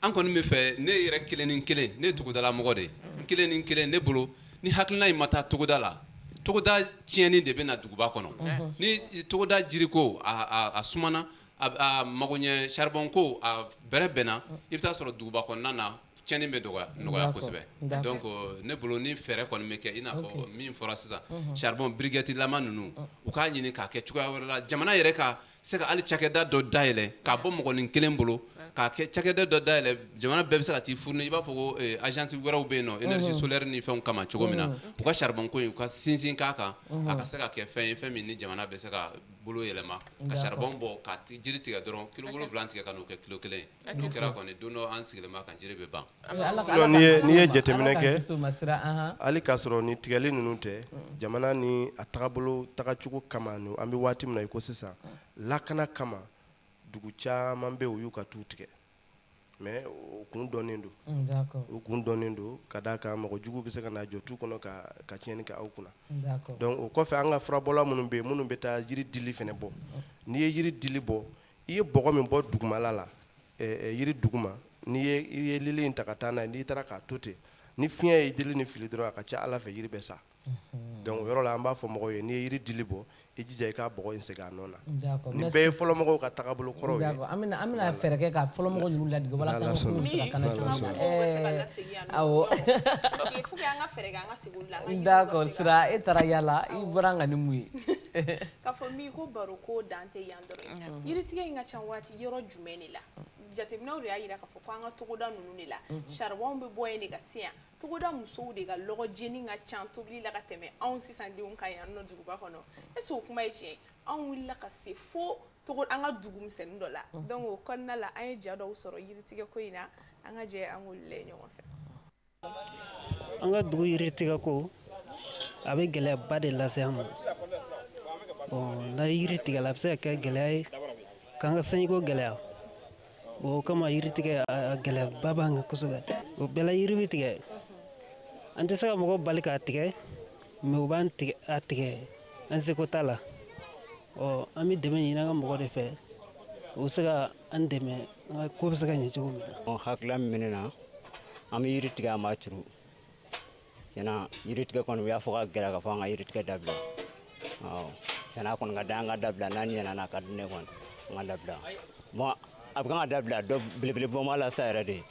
an kɔni bɛ fɛ ne yɛrɛ kelen ni kelen ne ye togodala mɔgɔ de ye n kelen ni kelen ne bolo ni hakilina in ma taa togoda la togoda tiɲɛni de bɛ na duguba kɔnɔ ni togoda jiriko a sumana a magoɲɛ charbon ko a bɛrɛ bɛnna i bɛ taa sɔrɔ duguba kɔnɔna na tiɲɛni bɛ nɔgɔya kosɛbɛ donc ne bolo ni fɛɛrɛ kɔni bɛ kɛ i n'a fɔ min fɔra sisan charbon briquette lama ninnu u k'a ɲini k'a kɛ cogoya wɛrɛ la jamana yɛrɛ ka se ka hali cakɛda dɔ dayɛlɛ k'a bɔ mɔgɔnin kelen bolo k'a kɛ cakɛda dɔ dayɛlɛ jamana bɛɛ bɛ se ka t'i fourni i b'a fɔ ko agence wɛrɛw bɛ yen nɔ énergie solaire ni fɛnw kama cogo min na u ka charbon ko in u ka sinsin k'a kan a ka se ka kɛ fɛn ye fɛn min ni jamana bɛ se ka bolo yɛlɛma ka charbon bɔ ka jiri tigɛ dɔrɔn kilo 7 tigɛ ka n'o kɛ kilo 1 ye n'o kɛra kɔni don dɔ an sigilen b'a kan jiri bɛ ban. n'i ye jateminɛ kɛ hali k'a sɔrɔ ni tigɛli ninnu tɛ jamana ni a tagabolo tagacogo kama an bɛ waati min na i ko sisan lakana kama dugu caman bɛ yen u y'u ka tu tigɛ mais o kun dɔnnen don d'accord o kun dɔnnen don ka d'a kan mɔgɔ jugu bɛ se ka na jɔ tu kɔnɔ ka tiɲɛni kɛ aw kunna d'accord donc o kɔfɛ an ka furabɔla minnu bɛ yen minnu bɛ taa yiri dili fɛnɛ bɔ n'i ye yiri dili bɔ i ye bɔgɔ min bɔ dugumala la yiri duguma n'i ye lili in ta ka taa n'a ye n'i taara k'a to ten ni fiɲɛ ye dili ni fili dɔrɔn a ka ca ala fɛ yiri bɛ sa donc o yɔrɔ la an b'a fɔ mɔgɔw ye n'i ye yiri dili bɔ i jija i k'a bɔgɔ in segin a nɔ na d'accord ni bɛɛ ye fɔlɔ mɔgɔw ka tagabolo kɔrɔw ye d'accord an bɛna fɛɛrɛ kɛ ka fɔlɔ mɔgɔ ninnu ladege walasa an ka kuma bɛ se ka kana awɔ d'accord Sira e taara yala i bɔra an ka ni mun ye k'a fɔ min ko baro ko dan tɛ yan dɔrɔn yiritigɛ in ka ca waati yɔrɔ jumɛn de la jateminɛw de y'a yira k'a fɔ ko an ka togoda ninnu de la charbon bɛ bɔ yen de ka se yan togoda musow de ka lɔgɔ jeni ka ca tobili la ka tɛmɛ anw sisan denw kan yan nɔ duguba kɔnɔ est-ce que o kuma ye tiɲɛ anw wulila ka se fo an ka dugu misɛnnin dɔ la donc o kɔnɔna la an ye ja dɔw sɔrɔ yiritigɛ ko in na an ka jɛ an k'olu lajɛ ɲɔgɔn fɛ an ka dugu yiritigɛ ko a bɛ gɛlɛyaba de lase an ma bon n'a ye yiri tigɛ la a bɛ se ka kɛ gɛlɛya ye k'an ka sanjiko gɛlɛya bon o kama yiritigɛ a gɛlɛyaba b'an kan kosɛbɛ o bɛɛ la yiri bɛ tigɛ an tɛ se ka mɔgɔ bali k'a tigɛ mais u b'an a tigɛ an seko t'a la an bɛ dɛmɛ ɲini an ka mɔgɔ de fɛ o bɛ se ka an dɛmɛ an ka ko bɛ se ka ɲɛ cogo min na. hakilila min bɛ ne na an bɛ yiri tigɛ an b'a turu tiɲɛna yiri tigɛ kɔni u y'a fɔ ka gɛlɛya ka fɔ an ka yiri tigɛ dabila tiɲɛna a kɔni ka da an ka dabila n'a ɲɛna n'a ka di ne kɔni an ka dabila bon a bɛ kan ka dabila dɔ belebele bɔ m'a la sa yɛrɛ de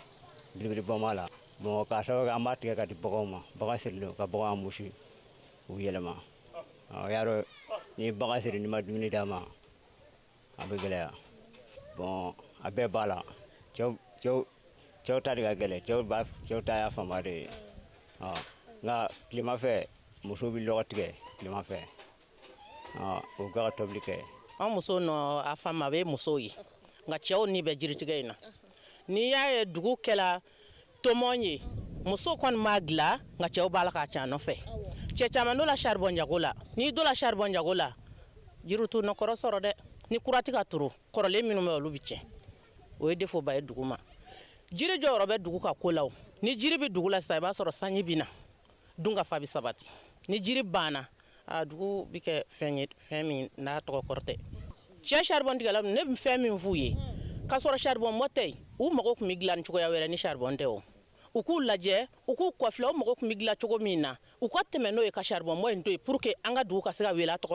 belebele bɔ m'a la bon k'a sababu kɛ an b'a tigɛ ka di baganw ma bagan sirilen ka baganw musi u yɛlɛma y'a dɔn ni bagan siri n'i ma dumuni d'a ma a bɛ gɛlɛya bon a bɛɛ b'a la cɛw ta de ka gɛlɛn cɛw ta y'a fanba de ye nka tilema fɛ musow bɛ lɔgɔ tigɛ tilema fɛ o ka tobili kɛ an musow nɔ a fanba bɛ musow ye nka cɛw ni bɛ jiritigɛ in na n'i y'a ye dugu kɛla tomɔn ye muso kɔni m'a dilan nka cɛw b'a la k'a ca nɔfɛ cɛ caman dɔ la charbon jago la n'i dɔ la charbon jago la jiri t'u nɔkɔrɔ sɔrɔ dɛ ni kura tɛ ka turu kɔrɔlen minnu bɛ olu bɛ tiɲɛ o ye défaut ba ye dugu ma jiri jɔyɔrɔ bɛ dugu ka ko la o ni jiri bɛ dugu la sisan i b'a sɔrɔ sanji bɛ na dunkafa bɛ sabati ni jiri banna dugu bɛ kɛ fɛn min n'a tɔgɔ kɔrɔ tɛ cɛ charbon tigɛla ne bɛ fɛn min f'u ye k'a sɔrɔ charbon mɔ tɛ yen u mago tun bɛ dilan cogoya wɛrɛ ni charbon tɛ o u k'u lajɛ u k'u kɔfilɛ u mago tun bɛ dilan cogo min na u ka tɛmɛ n'o ye ka charbon mɔ in to yen pour que an ka dugu ka se ka wele a tɔgɔ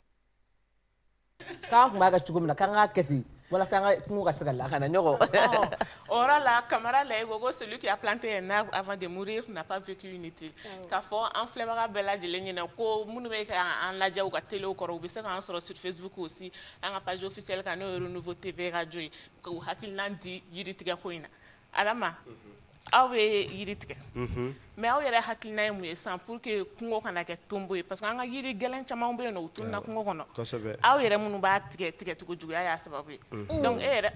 k'an tun b'a kɛ cogo min na k'an k'a kɛ ten walasa an ka kungo ka se ka lakana ɲɔgɔn o yɔrɔ la Camara l'a ko celui qui a planté un arbre avant de mourir n'a pas vécu inutile k'a fɔ an filɛbaga bɛɛ lajɛlen ɲɛna ko minnu bɛ k'an lajɛ u ka telew kɔrɔ u bɛ se k'an sɔrɔ sur Facebook aussi an ka page officielle kan n'o ye Renouveau TV radio ye k'u hakilina di yiritigɛ ko in na Adama aw bɛ yiri tigɛ mais aw yɛrɛ hakilina ye mun ye sisan pour que kungo kana kɛ tombo ye parce que an ka yiri gɛlɛn caman bɛ yen nɔ u tununna kungo kɔnɔ aw yɛrɛ minnu b'a tigɛ tigɛcogo juguya y'a sababu ye donc e yɛrɛ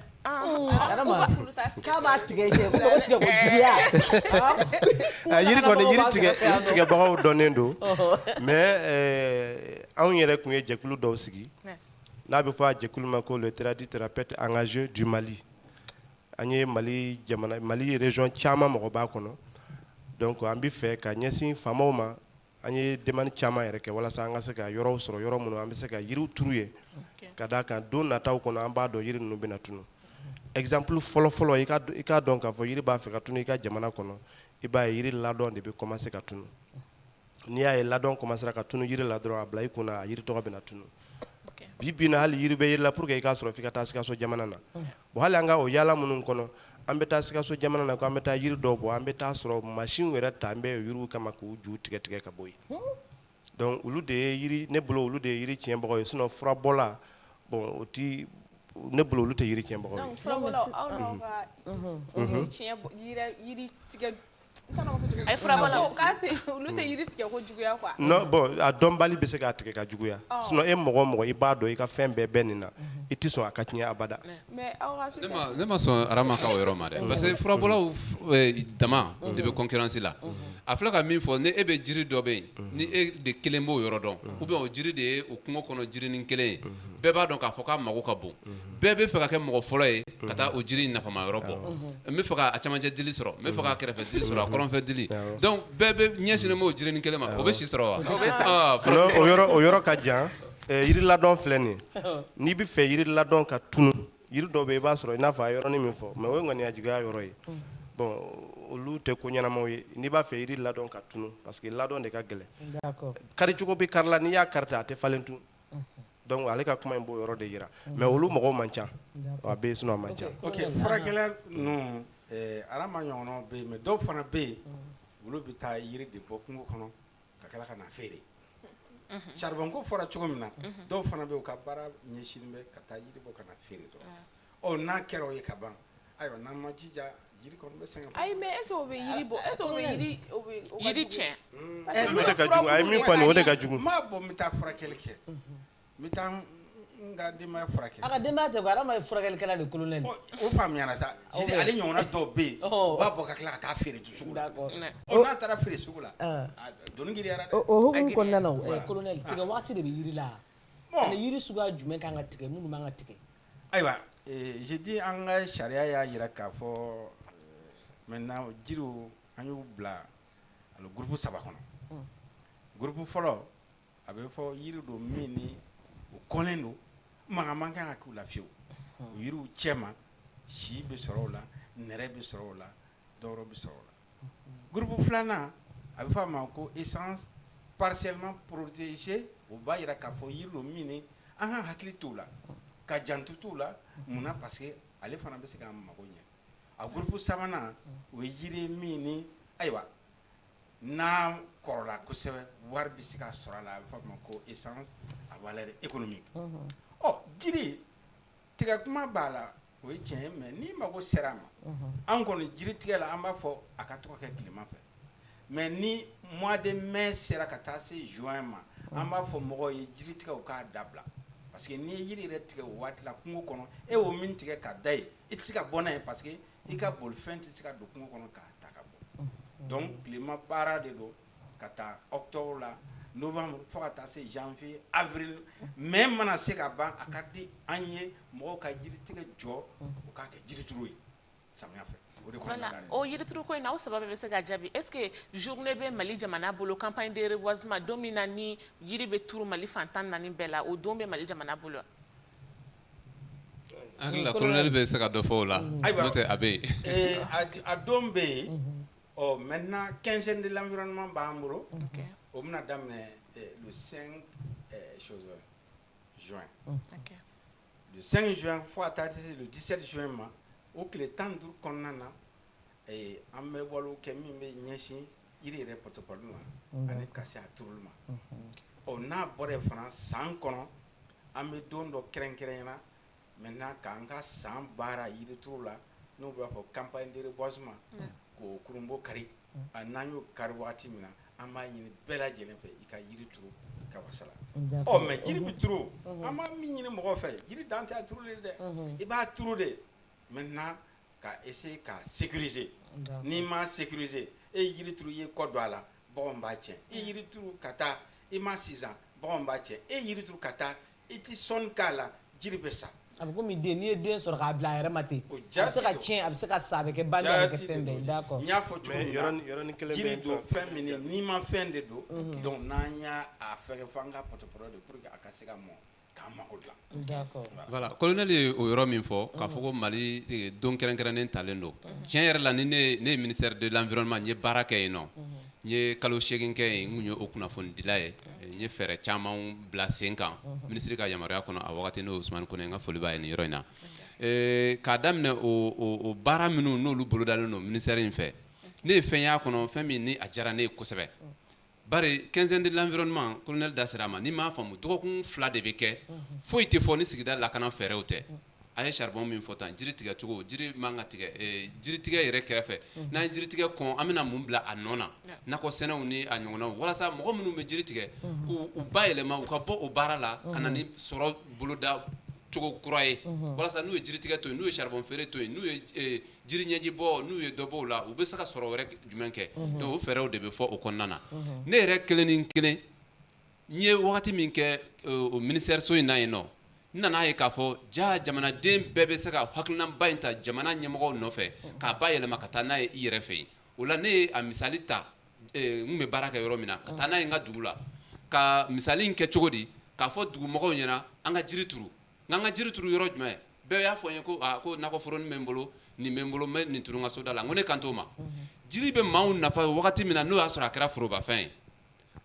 k'a b'a tigɛ tigɛ ko juguya yiri kɔni yiri tigɛbagaw dɔnnen don mais anw yɛrɛ tun ye jɛkulu dɔw sigi n'a bɛ fɔ a jɛkulu ma ko le tradithérapeute engagé du Mali an ye Mali région caman mɔgɔ b'a kɔnɔ donc an bɛ fɛ ka ɲɛsin faamaw ma an ye demande caman yɛrɛ kɛ walasa an ka se ka yɔrɔw sɔrɔ yɔrɔ minnu an bɛ se ka yiriw turu ye ka d'a kan don nataw kɔnɔ an b'a dɔn yiri ninnu bɛna tunu exemple fɔlɔfɔlɔ i k'a dɔn k'a fɔ yiri b'a fɛ ka tunu i ka jamana kɔnɔ i b'a ye yiri ladɔn de bɛ commencer ka tunu n'i y'a ye ladɔn commencera ka tunu yiri la dɔrɔn a bila i kunna a yiri tɔgɔ bɛna tunu bi bi na hali yiri bɛ yiri la pour que i k'a sɔrɔ f'i ka taa Sikaso jamana na bon hali an ka o yaala minnu kɔnɔ an bɛ taa Sikaso jamana na ko an bɛ taa yiri dɔw bɔ an bɛ taa sɔrɔ machine yɛrɛ ta an bɛ yiriw kama k'u ju tigɛ tigɛ ka bɔ yen donc olu de ye yiri ne bolo olu de ye yiri tiɲɛbagaw ye sinon furabɔla bon o ti ne bolo olu tɛ yiri tiɲɛbagaw ye furabɔlaw aw n'aw ka yiri tigɛ ay furabɔlaw olu tɛ yiri tigɛ ko juguya quoi non bon a dɔnbali bɛ se k'a tigɛ ka juguya sinon e mɔgɔ o mɔgɔ i b'a dɔn i ka fɛn bɛɛ bɛ nin na i tɛ sɔn a ka tiɲɛ abada. mais aw ka ne ma sɔn Arama ka o yɔrɔ ma dɛ parce que furabɔlaw dama de bɛ concurrence la a filɛ ka min fɔ ni e bɛ jiri dɔ bɛ yen ni e de kelen b'o yɔrɔ dɔn ou bien o jiri de ye o kungo kɔnɔ jirinin kelen ye bɛɛ b'a dɔn k'a fɔ k'a mago ka bon bɛɛ bɛ fɛ ka kɛ mɔgɔ fɔlɔ ye ka taa o jiri nafama yɔrɔ bɔ n bɛ fɛ ka camancɛ dili sɔrɔ n bɛ fɛ ka kɛrɛfɛ dili sɔrɔ a kɔrɔnfɛ dili donc bɛɛ bɛ ɲɛsinnen b'o jirinin kelen ma o bɛ si sɔrɔ wa. o yɔrɔ ka jan yiri ladɔn filɛ nin ye n'i bɛ fɛ yiri ladɔn ka tunu yiri dɔ bɛ i b'a sɔrɔ i n'a fɔ a yɔrɔnin min fɔ mais o ye ŋaniya juguya yɔrɔ ye bon olu tɛ ko ɲɛnamaw ye n'i b'a fɛ yiri ladɔn ka tunu parce que ladɔn de ka gɛlɛn kari cogo bɛ kari la n'i y'a kari ta a tɛ falen tun donc ale ka kuma in b'o yɔrɔ de yira mais olu mɔgɔw man ca a bɛ yen sinon a man ca. ok furakɛla ninnu Arama ɲɔgɔnnaw bɛ yen mais dɔw fana bɛ yen olu bɛ taa yiri de bɔ kungo kɔnɔ ka tila ka na feere charbon ko fɔra cogo min na dɔw fana bɛ yen u ka baara ɲɛsinnen bɛ ka taa yiri bɔ ka na feere dɔrɔn n'a kɛra o ye ka ban ayiwa n'an ma jija yiri kɔni bɛ sɛgɛn. ayi mais est-ce que o bɛ yiri bɔ est-ce que o bɛ yiri tiɲɛ. o de ka jugu a ye min fɔ nin o de ka jugu. n b'a bɔ n bɛ taa furakɛli kɛ n bɛ taa n ka denbaya furakɛ. a ka denbaya tɛ ko Arama ye furakɛlikɛla de colonel. o faamuyara sa ale ɲɔgɔnna dɔw bɛ yen u b'a bɔ ka tila ka taa feere sugu la n'a taara feere sugu la doni giriyara dɛ. o hukumu kɔnɔna na colonel tigɛ waati de bɛ yiri la ani yiri suguya jumɛn kan ka tigɛ minnu man ka tigɛ. ayiwa je dis an ka sariya y'a jira k'a fɔ maintenant jiriw an y'u bila groupe 3 kɔnɔ groupe fɔlɔ a bɛ fɔ yiri don min ni o kɔnlen don mankan man kan ka k'u la fiyewu o yiriw cɛma si bɛ sɔrɔ o la nɛrɛ bɛ sɔrɔ o la dɔwɛrɛ bɛ sɔrɔ o la groupe filanan a bɛ fɔ a ma ko essence partiellement protégée o b'a jira k'a fɔ yiri don min ni an ka hakili t'o la ka janto t'o la munna parce que ale fana bɛ se k'an mago ɲɛ a groupe sabanan o ye yiri min ni ayiwa n'a kɔrɔla kosɛbɛ wari bɛ se ka sɔrɔ a la a bɛ fɔ a ma ko essence à valeur économique jiri tigɛ kuma b'a la o ye tiɲɛ ye mais n'i mago sera a ma an kɔni jiri tigɛ la an b'a fɔ a ka to ka kɛ tilema fɛ mais ni mois de mai sera ka taa se juin ma an b'a fɔ mɔgɔw ye jiri tigɛw k'a dabila parce que n'i ye yiri yɛrɛ tigɛ o waati la kungo kɔnɔ e y'o min tigɛ ka da ye i tɛ se ka bɔ n'a ye parce que i ka bolifɛn tɛ se ka don kungo kɔnɔ k'a ta ka bɔ donc tilema baara de don ka taa octobre la novembre fo ka taa se janvier avril mai mana se ka ban a ka di an ye mɔgɔw ka yiri tigɛ jɔ o k'a kɛ jirituru ye samiya fɛ. Voilà. O yirituru ko in na o sababu bɛ se ka jaabi est-ce que journée bɛ Mali jamana bolo campagne de reboisement don min na ni yiri bɛ turu Mali fan 14 bɛɛ la o don bɛ Mali jamana bolo. hakili la colonel bɛ se ka dɔ fɔ o la n'o tɛ a bɛ yen. a don bɛ yen maintenant 15 de l'environnement b'an bolo o bɛna daminɛ le 5 juin le 5 juin fo ka taa se le 17 juin ma o tile 15 kɔnɔna na an bɛ waliw kɛ min bɛ ɲɛsin yiri yɛrɛ protocole ma ani ka se a turuli ma n'a bɔra yen fana san kɔnɔ an bɛ don dɔ kɛrɛnkɛrɛnyana maintenant k'an ka san baara yiri turu la n'o b'a fɔ campagne de reboisement k'o kurunbɔ kari n'an y'o kari waati min na an b'a ɲini bɛɛ lajɛlen fɛ i ka yiri turu i ka wasala mais jiri bɛ turu an b'a min ɲini mɔgɔw fɛ yiri dan tɛ a turuli dɛ i b'a turu de maintenant ka essayer ka sécuriser n'i ma sécuriser e yiri turu i ye kɔ don a la baganw b'a tiɲɛ e yiri turu ka taa i ma sisan baganw b'a tiɲɛ e yiri turu ka taa i tɛ sɔnni k'a la jiri bɛ sa. a bɛ komi den n'i ye den sɔrɔ k'a bila a yɛrɛ ma ten a bɛ se ka tiɲɛ a bɛ se ka sa a bɛ kɛ bali a bɛ kɛ fɛn bɛɛ d'accord. n y'a fɔ cogo min na jiri don fɛn min ye n'i ma fɛn de don donc n'an y'a fɛngɛ fɔ an ka porte-parole de pour que a ka se ka mɔn k'an mago dilan. d'accord. voilà colonel ye o yɔrɔ min fɔ k'a fɔ ko Mali don kɛrɛnkɛrɛnnen talen don tiɲɛ yɛrɛ la ni ne ye ministère de l'environnement n ye baara kɛ yen nɔ n ye kalo 8 kɛ yen n kun ye o kunnafonidila ye n ye fɛɛrɛ caman bila sen kan minisiri ka yamaruya kɔnɔ a wagati n'o ye Usumani Kone n ka foli b'a ye nin yɔrɔ in na k'a daminɛ o baara minnu n'olu bolodalen don ministère in fɛ ne ye fɛn y'a kɔnɔ fɛn min ni a diyara ne ye kosɛbɛ bari 15 de l'environnement colonel da sera a ma n'i m'a faamu dɔgɔkun 2 de bɛ kɛ foyi tɛ fɔ ni sigida lakana fɛɛrɛw tɛ a ye charbon min fɔ tan jiri tigɛ cogo jiri man ka tigɛ jiri tigɛ yɛrɛ kɛrɛfɛ n'an ye jiri tigɛ kɔn an bɛna mun bila a nɔ na nakɔ sɛnɛw ni a ɲɔgɔnnaw walasa mɔgɔ minnu bɛ jiri tigɛ k'u bayɛlɛma u ka bɔ o baara la ka na ni sɔrɔ boloda cogo kura ye walasa n'u ye jiritigɛ to yen n'u ye charbon feere to yen n'u ye jiri ɲɛji bɔ n'u ye dɔ bɔ o la u bɛ se ka sɔrɔ wɛrɛ jumɛn kɛ donc o fɛɛrɛw de bɛ fɔ o kɔnɔna na ne yɛrɛ kelen ni kelen n ye wagati min kɛ o ministère so in na yen nɔ n nana ye k'a fɔ ja jamanaden bɛɛ bɛ se ka hakilinaba in ta jamana ɲɛmɔgɔw nɔfɛ k'a ba yɛlɛma ka taa n'a ye i yɛrɛ fɛ yen o la ne ye a misali ta n bɛ baara kɛ yɔrɔ min na ka taa n'a ye n ka dugu la ka misali in kɛ cogo di k'a fɔ dugumɔgɔw ɲɛna an ka jiri turu nka an ka jiri turu yɔrɔ jumɛn bɛɛ y'a fɔ n ye ko ko nakɔforonin bɛ n bolo nin bɛ n bolo n bɛ nin turu n ka so da la n ko ne kan t'o ma jiri bɛ maaw nafa wagati min na n'o y'a sɔrɔ a kɛra forobafɛn ye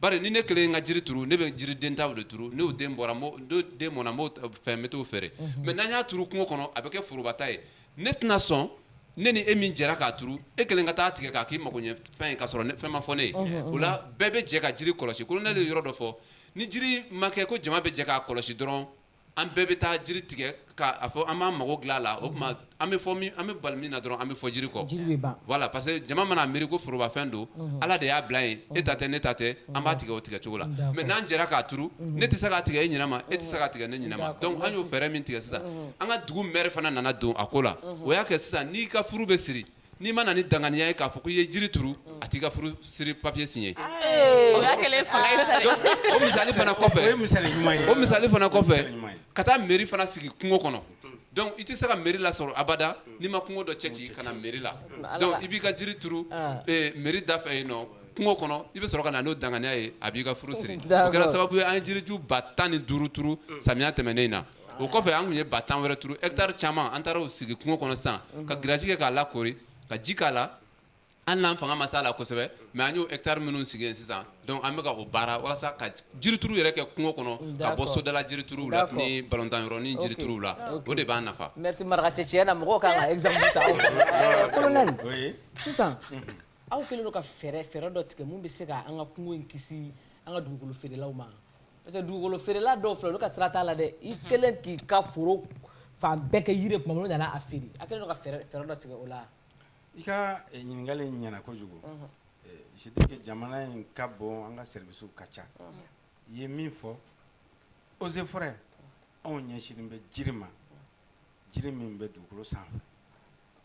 bari ni ne kelen ka jiri turu ne bɛ jiri dentaw de turu n'o den bɔra den mɔna n b'o fɛn n bɛ t'o feere mɛ n'an y'a turu kungo kɔnɔ a bɛ kɛ forobata ye ne tɛna sɔn ne ni e min jɛra k'a turu e kelen ka taa tigɛ k'a k'i mago ɲɛ fɛn ye k'a sɔrɔ fɛn ma fɔ ne ye o la bɛɛ bɛ jɛ ka jiri kɔlɔsi colonel ye yɔrɔ dɔ fɔ ni jiri ma kɛ ko jama bɛ jɛ k'a kɔlɔsi dɔrɔn an bɛɛ bɛ taa jiri tigɛ k'a fɔ an b'an mago dilan a la o tuma an bɛ bali min na dɔrɔn an bɛ fɔ jiri kɔ voilà parce que jama mana miiri ko forobafɛn don ala de y'a bila yen e ta tɛ ne ta tɛ an b'a tigɛ o tigɛ cogo la mɛ n'an jɛra k'a turu ne tɛ se k'a tigɛ e ɲinama e tɛ se k'a tigɛ ne ɲinama donc an y'o fɛɛrɛ min tigɛ sisan an ka dugu maire fana nana don a ko la o y'a kɛ sisan n'i ka furu bɛ siri n'i ma na ni danganiya ye k'a fɔ ko i ye jiri turu a t'i ka furu siri papier signé o y'a kɛlen fanga ye sa dɛ o misali fana kɔfɛ o misali fana kɔfɛ ka taa mairie fana sigi kungo kɔnɔ donc i tɛ se ka mairie lasɔrɔ abada n'i ma kungo dɔ cɛ ci ka na mairie la donc i b'i ka jiri turu mairie da fɛ yen nɔ kungo kɔnɔ i bɛ sɔrɔ ka na n'o danganiya ye a b'i ka furu siri o kɛra sababu ye an ye jiriju 15,000 turu samiya tɛmɛnen in na o kɔfɛ an tun ye 10,000 wɛrɛ turu hectare caman an taara o sigi kungo kɔnɔ sisan ka girasi kɛ k'a lakori ka ji k'a la hali n'an fanga ma s'a la kosɛbɛ mɛ an y'o hectare minnu sigi yen sisan donc an bɛ ka o baara walasa ka jirituru yɛrɛ kɛ kungo kɔnɔ ka bɔ sodala jirituruw la ni balontan yɔrɔ ni jirituruw la o de b'an nafa. merci Maraka Cɛ na mɔgɔw kan ka exemple ta aw colonel sisan aw kɛlen don ka fɛɛrɛ dɔ tigɛ mun bɛ se ka an ka kungo in kisi an ka dugukolo feerelaw ma parce que dugukolo feerela dɔw filɛ olu ka sira t'a la dɛ i kɛlen k'i ka foro fan bɛɛ kɛ yiri tuma min nana a feere a kɛlen don ka fɛɛrɛ dɔ tigɛ o la. I ka ɲininkali in ɲɛna kojugu je dis que jamana in ka bon an ka service ka ca i ye min fɔ eaux et forêts anw ɲɛsinnen bɛ jiri ma jiri min bɛ dugukolo sanfɛ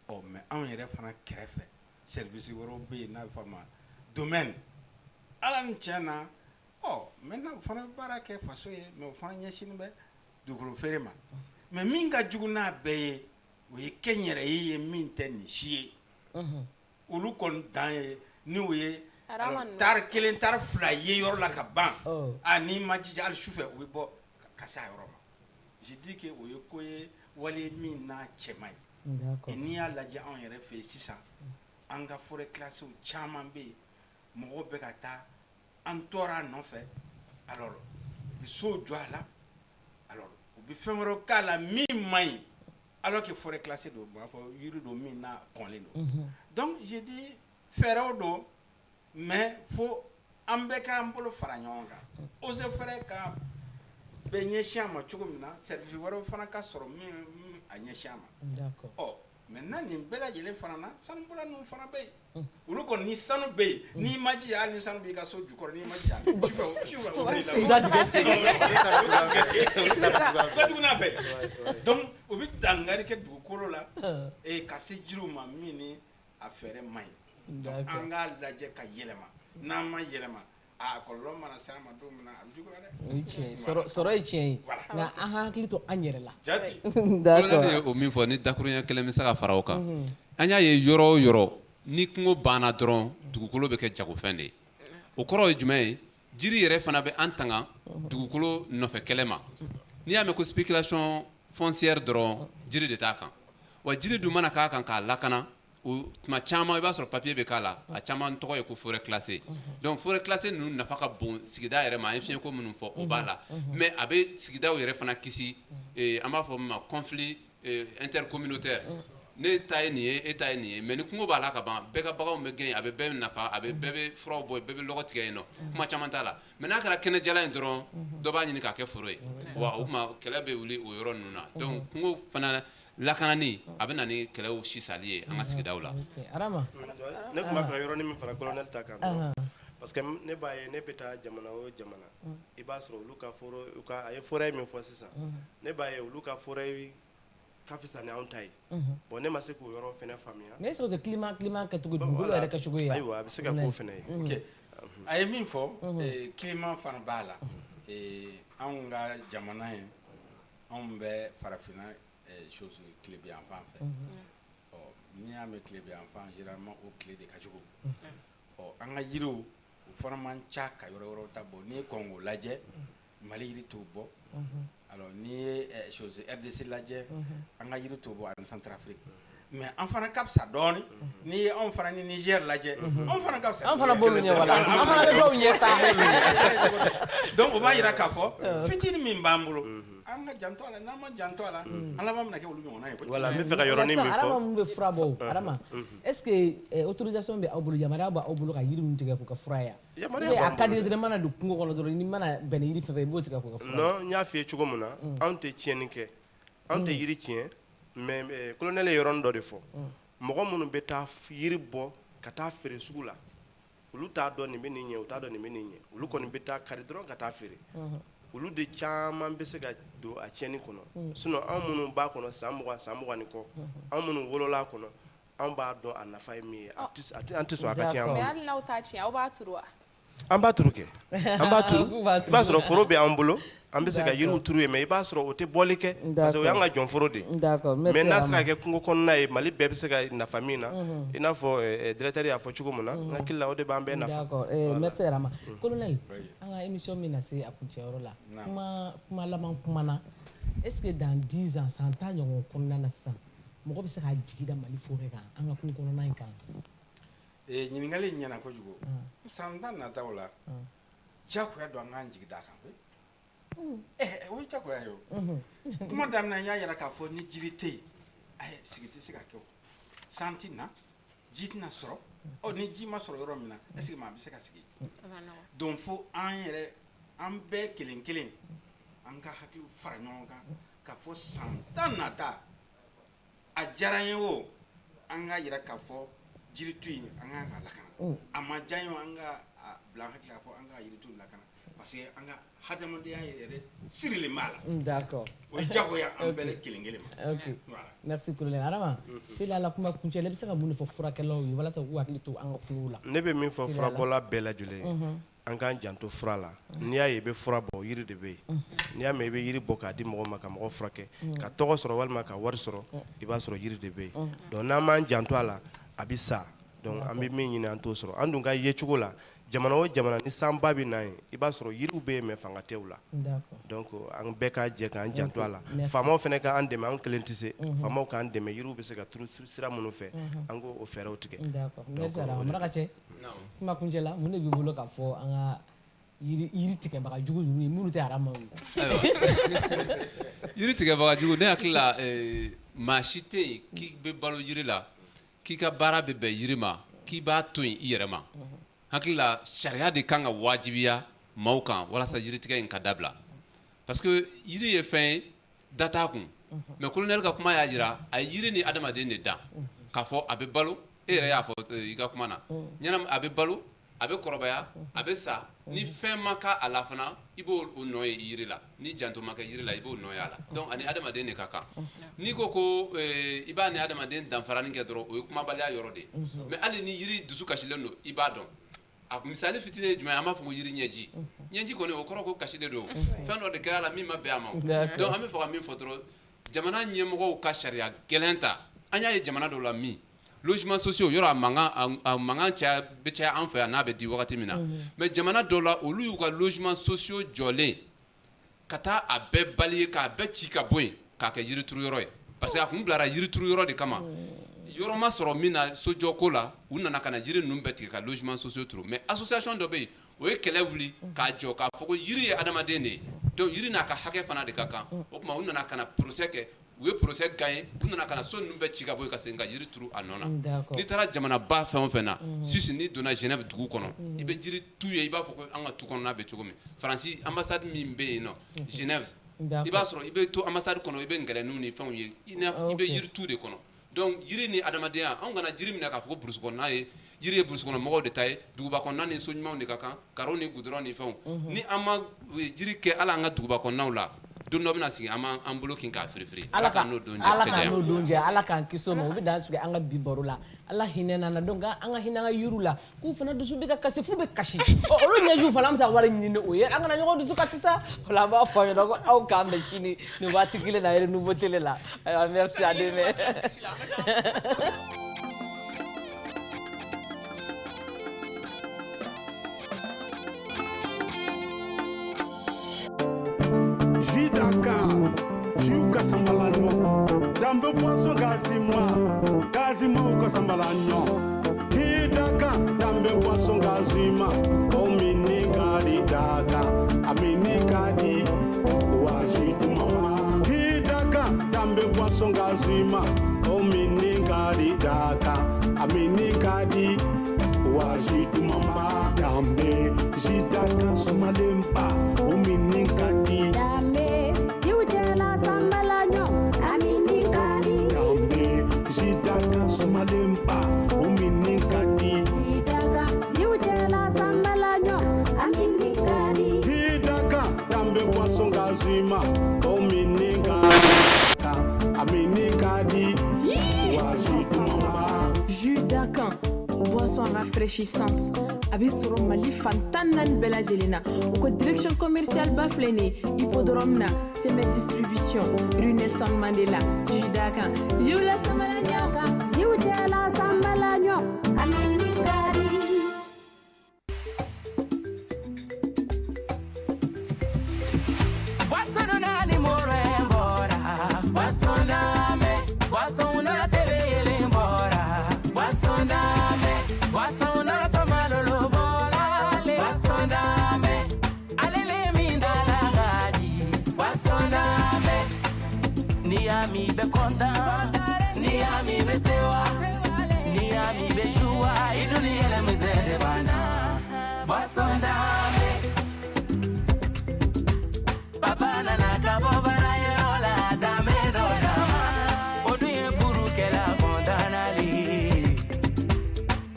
mɛ anw yɛrɛ fana kɛrɛfɛ service wɛrɛw bɛ yen n'a bɛ fɔ a ma domaine ala ni tiɲɛ na maintenant o fana bɛ baara kɛ faso ye mɛ o fana ɲɛsinnen bɛ dugukolo feere ma mɛ min ka jugu n'a bɛɛ ye o ye kɛnyɛrɛye ye min tɛ nin si ye olu kɔni dan ye n'o ye tari 1 tari 2 ye yɔrɔ la ka ban n'i ma jija hali sufɛ u bɛ bɔ ka se a yɔrɔ ma je dis que o ye ko ye wale min n'a cɛ man ɲi n'i y'a lajɛ anw yɛrɛ fɛ yen sisan an ka forêt classée caman bɛ yen mɔgɔw bɛ ka taa an tɔɔrɔ a nɔfɛ alors u bɛ so jɔ a la alors u bɛ fɛn wɛrɛw k'a la min man ɲi alors que forêt classée don b'a fɔ yiri don min n'a kɔnlen don donc je dis fɛɛrɛw don mais fo an bɛɛ k'an bolo fara ɲɔgɔn kan eaux et forêts ka bɛ ɲɛsin a ma cogo min na service wɛrɛw fana ka sɔrɔ min a ɲɛsin a ma maintenant nin bɛɛ lajɛlen fana na sanubɔla ninnu fana bɛ yen olu kɔni ni sanu bɛ yen n'i ma jija hali ni sanu b'i ka so jukɔrɔ n'i ma jija sufɛ o bɛ la duguna bɛɛ donc o bɛ dankari kɛ dugukolo la ka se jiriw ma min ni a fɛɛrɛ man ɲi donc an k'a lajɛ ka yɛlɛma n'an ma yɛlɛma kɔlɔlɔ mana se an ma don min na a bɛ juguya dɛ. o ye tiɲɛ ye sɔrɔ ye tiɲɛ ye nka an hakili to an yɛrɛ la. jati d'accord ne ye o min fɔ ni dakuruɲɛ kelen bɛ se ka fara o kan an y'a ye yɔrɔ o yɔrɔ ni kungo banna dɔrɔn dugukolo bɛ kɛ jagofɛn de ye o kɔrɔ ye jumɛn ye jiri yɛrɛ fana bɛ an tanga dugukolo nɔfɛ kɛlɛ ma n'i y'a mɛn ko spéculation foncière dɔrɔn jiri de t'a kan wa jiri dun mana k'a kan k'a lakana o tuma caman i b'a sɔrɔ papier bɛ k'a la a caman tɔgɔ ye ko forêt classée donc forêt classée ninnu nafa ka bon sigida yɛrɛ ma an ye fiɲɛko minnu fɔ o b'a la mais a bɛ sigidaw yɛrɛ fana kisi an b'a fɔ min ma conflit intercommunautaire ne ta ye nin ye e ta ye nin ye mais ni kungo b'a la ka ban bɛɛ ka baganw bɛ gɛn a bɛ bɛɛ nafa a bɛ bɛɛ bɛ furaw bɔ bɛɛ bɛ lɔgɔ tigɛ yen nɔ kuma caman t'a la mais n'a kɛra kɛnɛjala in dɔrɔn dɔ b'a ɲini k'a kɛ foro ye wa o tuma kɛlɛ bɛ wuli o yɔrɔ ninnu na donc kungo fana lakanani a bɛ na ni kɛlɛw sisali ye an ka sigidaw la. ne tun b'a fɛ ka yɔrɔnin min fara colonel ta kan parce que ne b'a ye ne bɛ taa jamana o jamana i b'a sɔrɔ olu ka a ye forêt min fɔ sisan ne b'a ye olu ka forêt ka fisa ni anw ta ye bon ne ma se k'o yɔrɔ fɛnɛ faamuya mais est-ce que climat kɛcogo dugukolo yɛrɛ kɛcogo ye ayiwa a bɛ se ka k'o fɛnɛ ye ok a ye min fɔ climat fana b'a la anw ka jamana ye anw bɛ farafinna chose tile bɛ yan fan fɛ n'i y'a mɛn tile bɛ yan fan généralement o tile de ka jugu an ka yiriw o fana man ca ka yɔrɔ wɛrɛw ta bɔ n'i ye Congo lajɛ Mali yiri t'o bɔ alors n'i ye chose RDC lajɛ an ka yiri t'o bɔ ani Centrafrique mais an fana ka fisa dɔɔni n'i ye anw fana ni Niger lajɛ anw fana ka fisa an fana b'olu ɲɛ wala an fana bɛ dɔw ɲɛ sa donc o b'a yira k'a fɔ fitini min b'an bolo an ka janto a la n'an ma janto a la an laban bɛna kɛ olu ɲɔgɔnna ye voilà n bɛ fɛ ka yɔrɔnin min fɔ Adama mun bɛ fura bɔ Adama est-ce que autorisation bɛ aw bolo yamaruya b'aw bolo ka yiri ninnu tigɛ k'u kɛ fura ye a ka di dɔrɔn mana don kungo kɔnɔ dɔrɔn ni mana bɛn ni yiri fɛn fɛn i b'o tigɛ k'u kɛ fura non n y'a f'i ye cogo min na anw tɛ tiɲɛni kɛ anw tɛ yiri tiɲɛ mais colonel ye yɔrɔnin dɔ de fɔ mɔgɔ minnu bɛ taa yiri bɔ ka taa feere sugu la olu t'a dɔn nin bɛ nin ɲɛ u t'a dɔn nin bɛ nin ɲɛ olu kɔni bɛ taa kari dɔrɔn ka taa feere olu de caman bɛ se ka don a tiɲɛni kɔnɔ sinon anw minnu b'a kɔnɔ san 20 san 20 ni kɔ anw minnu wolola a kɔnɔ anw b'a dɔn a nafa ye min ye an tɛ sɔn a ka tiɲɛ an mais bolo hali n'aw t'a tiɲɛ aw b'a turu wa an b'a turu kɛ an b'a turu i b'a sɔrɔ foro bɛ an bolo an bɛ se ka yiriw turu ye mais i b'a sɔrɔ o tɛ bɔli kɛ parce que o y'an ka jɔnforo de mais n'a sera ka kɛ kungo kɔnɔna ye Mali bɛɛ bɛ se ka nafa min na i n'a fɔ directeur y'a fɔ cogo min na n hakili la o de b'an bɛɛ nafa. d'accord merci Rama colonel an ka émission min na se a kuncɛyɔrɔ la kuma laban kuma na est-ce que dans 10 ans san 10 ɲɔgɔn kɔnɔna na sisan mɔgɔ bɛ se ka jigi da Mali forêt kan an ka kungo kɔnɔna in kan ɲininkali in ɲɛna kojugu san 10 nataw la diyagoya don an k'an jigi da kan koyi o ye diyagoya ye o kuma daminɛ n y'a yira k'a fɔ ni jiri tɛ yen sigi tɛ se ka kɛ o san tɛ na ji tɛna sɔrɔ ni ji ma sɔrɔ yɔrɔ min na est-ce que maa bɛ se ka sigi donc fo an yɛrɛ an bɛɛ kelen kelen an ka hakiliw fara ɲɔgɔn kan k'a fɔ san 10 nata a diyara n ye o an ka yira k'a fɔ jiri tu in an ka kan ka lakana a ma diya n ye an ka bila an hakili la fɔ an ka yiri tu lakana parce que an ka hadamadenya yɛrɛ sirilen b'a la d'accord o ye diyagoya an bɛɛ kelen kelen ma ok merci colonel Adama seli ala kuma kuncɛ la i bɛ se ka mun de fɔ furakɛlaw ye walasa k'u hakili to an ka kungow la ne bɛ min fɔ furabɔla bɛɛ lajɛlen ye an k'an janto fura la n'i y'a ye i bɛ fura bɔ yiri de bɛ yen n'i y'a mɛn i bɛ yiri bɔ k'a di mɔgɔ ma ka mɔgɔ furakɛ ka tɔgɔ sɔrɔ walima ka wari sɔrɔ i b'a sɔrɔ yiri de bɛ yen donc n'an m'an janto a la a bɛ sa donc an bɛ min ɲini an t'o sɔrɔ an dun ka ye cogo la jamana o jamana ni sanba bɛ na yen i b'a sɔrɔ yiriw bɛ yen mais fanga tɛ u la donc an bɛɛ ka jɛ k'an janto a la faamaw fana k'an dɛmɛ an kelen tɛ se faamaw k'an dɛmɛ yiriw bɛ se ka turu sira minnu fɛ an k'o fɛɛrɛw tigɛ. d'accord merci Adama Marakacɛ kuma kuncɛ la mun de b'i bolo k'a fɔ an ka yiri tigɛbaga jugu ninnu ye minnu tɛ Adama ye. yiri tigɛbaga jugu ne hakili la maa si tɛ yen k'i bɛ balo yiri la k'i ka baara bɛ bɛn yiri ma k'i b'a to yen i yɛrɛ ma hakili la sariya de kan ka wajibiya maaw kan walasa yiritigɛ in ka dabila parce que yiri ye fɛn ye da t'a kun mais colonel ka kuma y'a jira a ye yiri ni adamaden de dan k'a fɔ a bɛ balo e yɛrɛ y'a fɔ i ka kuma na ɲɛnama a bɛ balo a bɛ kɔrɔbaya a bɛ sa ni fɛn ma k'a la fana i b'o nɔ ye yiri la ni janto ma kɛ yiri la i b'o nɔ ye a la donc ani adamaden de ka kan n'i ko ko i b'a ni adamaden danfarani kɛ dɔrɔn o ye kumabaliya yɔrɔ de ye mais hali ni yiri dusu kasilen don i b'a dɔn a misali fitinin ye jumɛn ye an b'a fɔ ko yiri ɲɛji ɲɛji kɔni o kɔrɔ ko kasi de don fɛn dɔ de kɛra la min ma bɛn a ma donc an bɛ fɛ ka min fɔ dɔrɔn jamana ɲɛmɔgɔw ka sariya gɛlɛn ta an y'a ye jamana dɔw la min logements sociaux yɔrɔ a mankan caya bɛ caya an fɛ yan n'a bɛ di wagati min na mais jamana dɔw la olu y'u ka logements sociaux jɔlen ka taa a bɛɛ bali ye k'a bɛɛ ci ka bɔ yen k'a kɛ yirituru yɔrɔ ye parce que a kun bilara yirituru yɔrɔ de kama yɔrɔ ma sɔrɔ min na sojɔko la u nana ka na yiri ninnu bɛɛ tigɛ ka logements sociaux turu mais association dɔ bɛ yen o ye kɛlɛ wuli k'a jɔ k'a fɔ ko yiri ye adamaden de ye donc yiri n'a ka hakɛ fana de ka kan o tuma u nana ka na procès kɛ u ye procès gagné u nana ka na so ninnu bɛɛ ci ka bɔ yen ka segin ka yiri turu a nɔ na n'i taara jamanaba fɛn o fɛn na Suisse n'i donna Genève dugu kɔnɔ i bɛ jiri tu ye i b'a fɔ ko an ka tu kɔnɔna bɛ cogo min Faransi ambassade min bɛ yen nɔ Genève i b'a sɔrɔ i bɛ to ambassade kɔnɔ i bɛ ngɛlɛninw ni fɛnw ye i bɛ yiri tu de kɔnɔ donc yiri ni adamadenya anw kana jiri minɛ k'a fɔ ko burusi kɔnɔna ye jiri ye burusi kɔnɔ mɔgɔw de ta ye duguba kɔnɔna ni so ɲumanw de ka kan karo ni goudron ni fɛnw ni an ma jiri kɛ ala an ka duguba kɔnɔnaw la don dɔ bɛna sigi an bolo kin k'a firifiri ala ka n'o don jɛ ala k'an kisi o ma u bɛ dan sigi an ka bi baro la ala hinɛ na donc an ka hinɛ an ka yiriw la k'u fana dusu bɛ ka kasi f'u bɛ kasi olu ɲɛjuw fana an bɛ taa wari ɲini o ye an kana ɲɔgɔn dusu kasi sa o la an b'a fɔ aw ɲɛna ko aw k'an bɛn sini nin waati kelen na yɛrɛ nouveau télé la ayiwa merci à demain. Jidaka, Jiuka Sambalanyo, Dambe Poisson Gazima, Uka Sambalanyo, Jidaka, Dambe Poisson Gazima, Omini Gadi Daka, Amini Gadi, Wajitu Mama, Jidaka, Dambe Poisson Gazima, Omini Gadi Daka, Amini Gadi, Wajitu Mama, Dambe, Jidaka Sumalempa, Omini Gadi. Malempa, Uminikadi. Sidaka, Ziujela Sambalanyo, Aminikadi. Sidaka, Dambe Poisson Gazima, Uminikadi. Aminikadi. Wajitu Mama. Jus d'Acan, boisson rafraîchissante. Abisoro Mali Fantanan Bella Jelena. Au direction commerciale Baflene, Hippodrome na, Semet Distribution, rue Nelson Mandela. Jus d'Acan, Jiula Samalanya. Ziujela Sambalanyo, Aminikadi. Wasonani morembora, wasoname, wasona tele mbora, wasoname, wasona samalolo bora, wasoname, alele mindala gadi, wasoname, ni ami be konta, ni ami be sewa, ni ami be shua, iduni ele mizere bana, wasoname. Papa nana kabo barayola dame dodama Oduye buru kela kondanali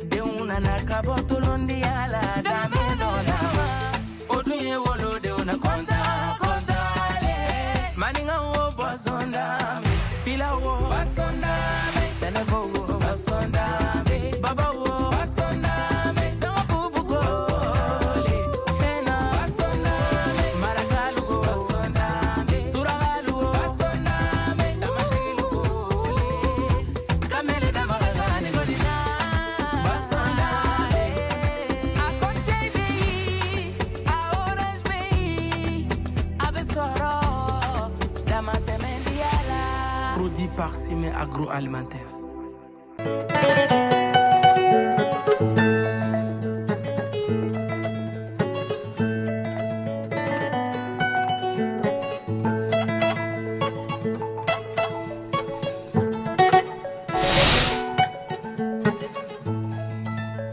De una na kabo tolondi ala dame dodama Oduye wolo de una kontale Maninga wo basondame Fila wo basondame Senevo wo basondame Baba wo basondame Dongo kubuko Produit par Cime Agroalimentaire.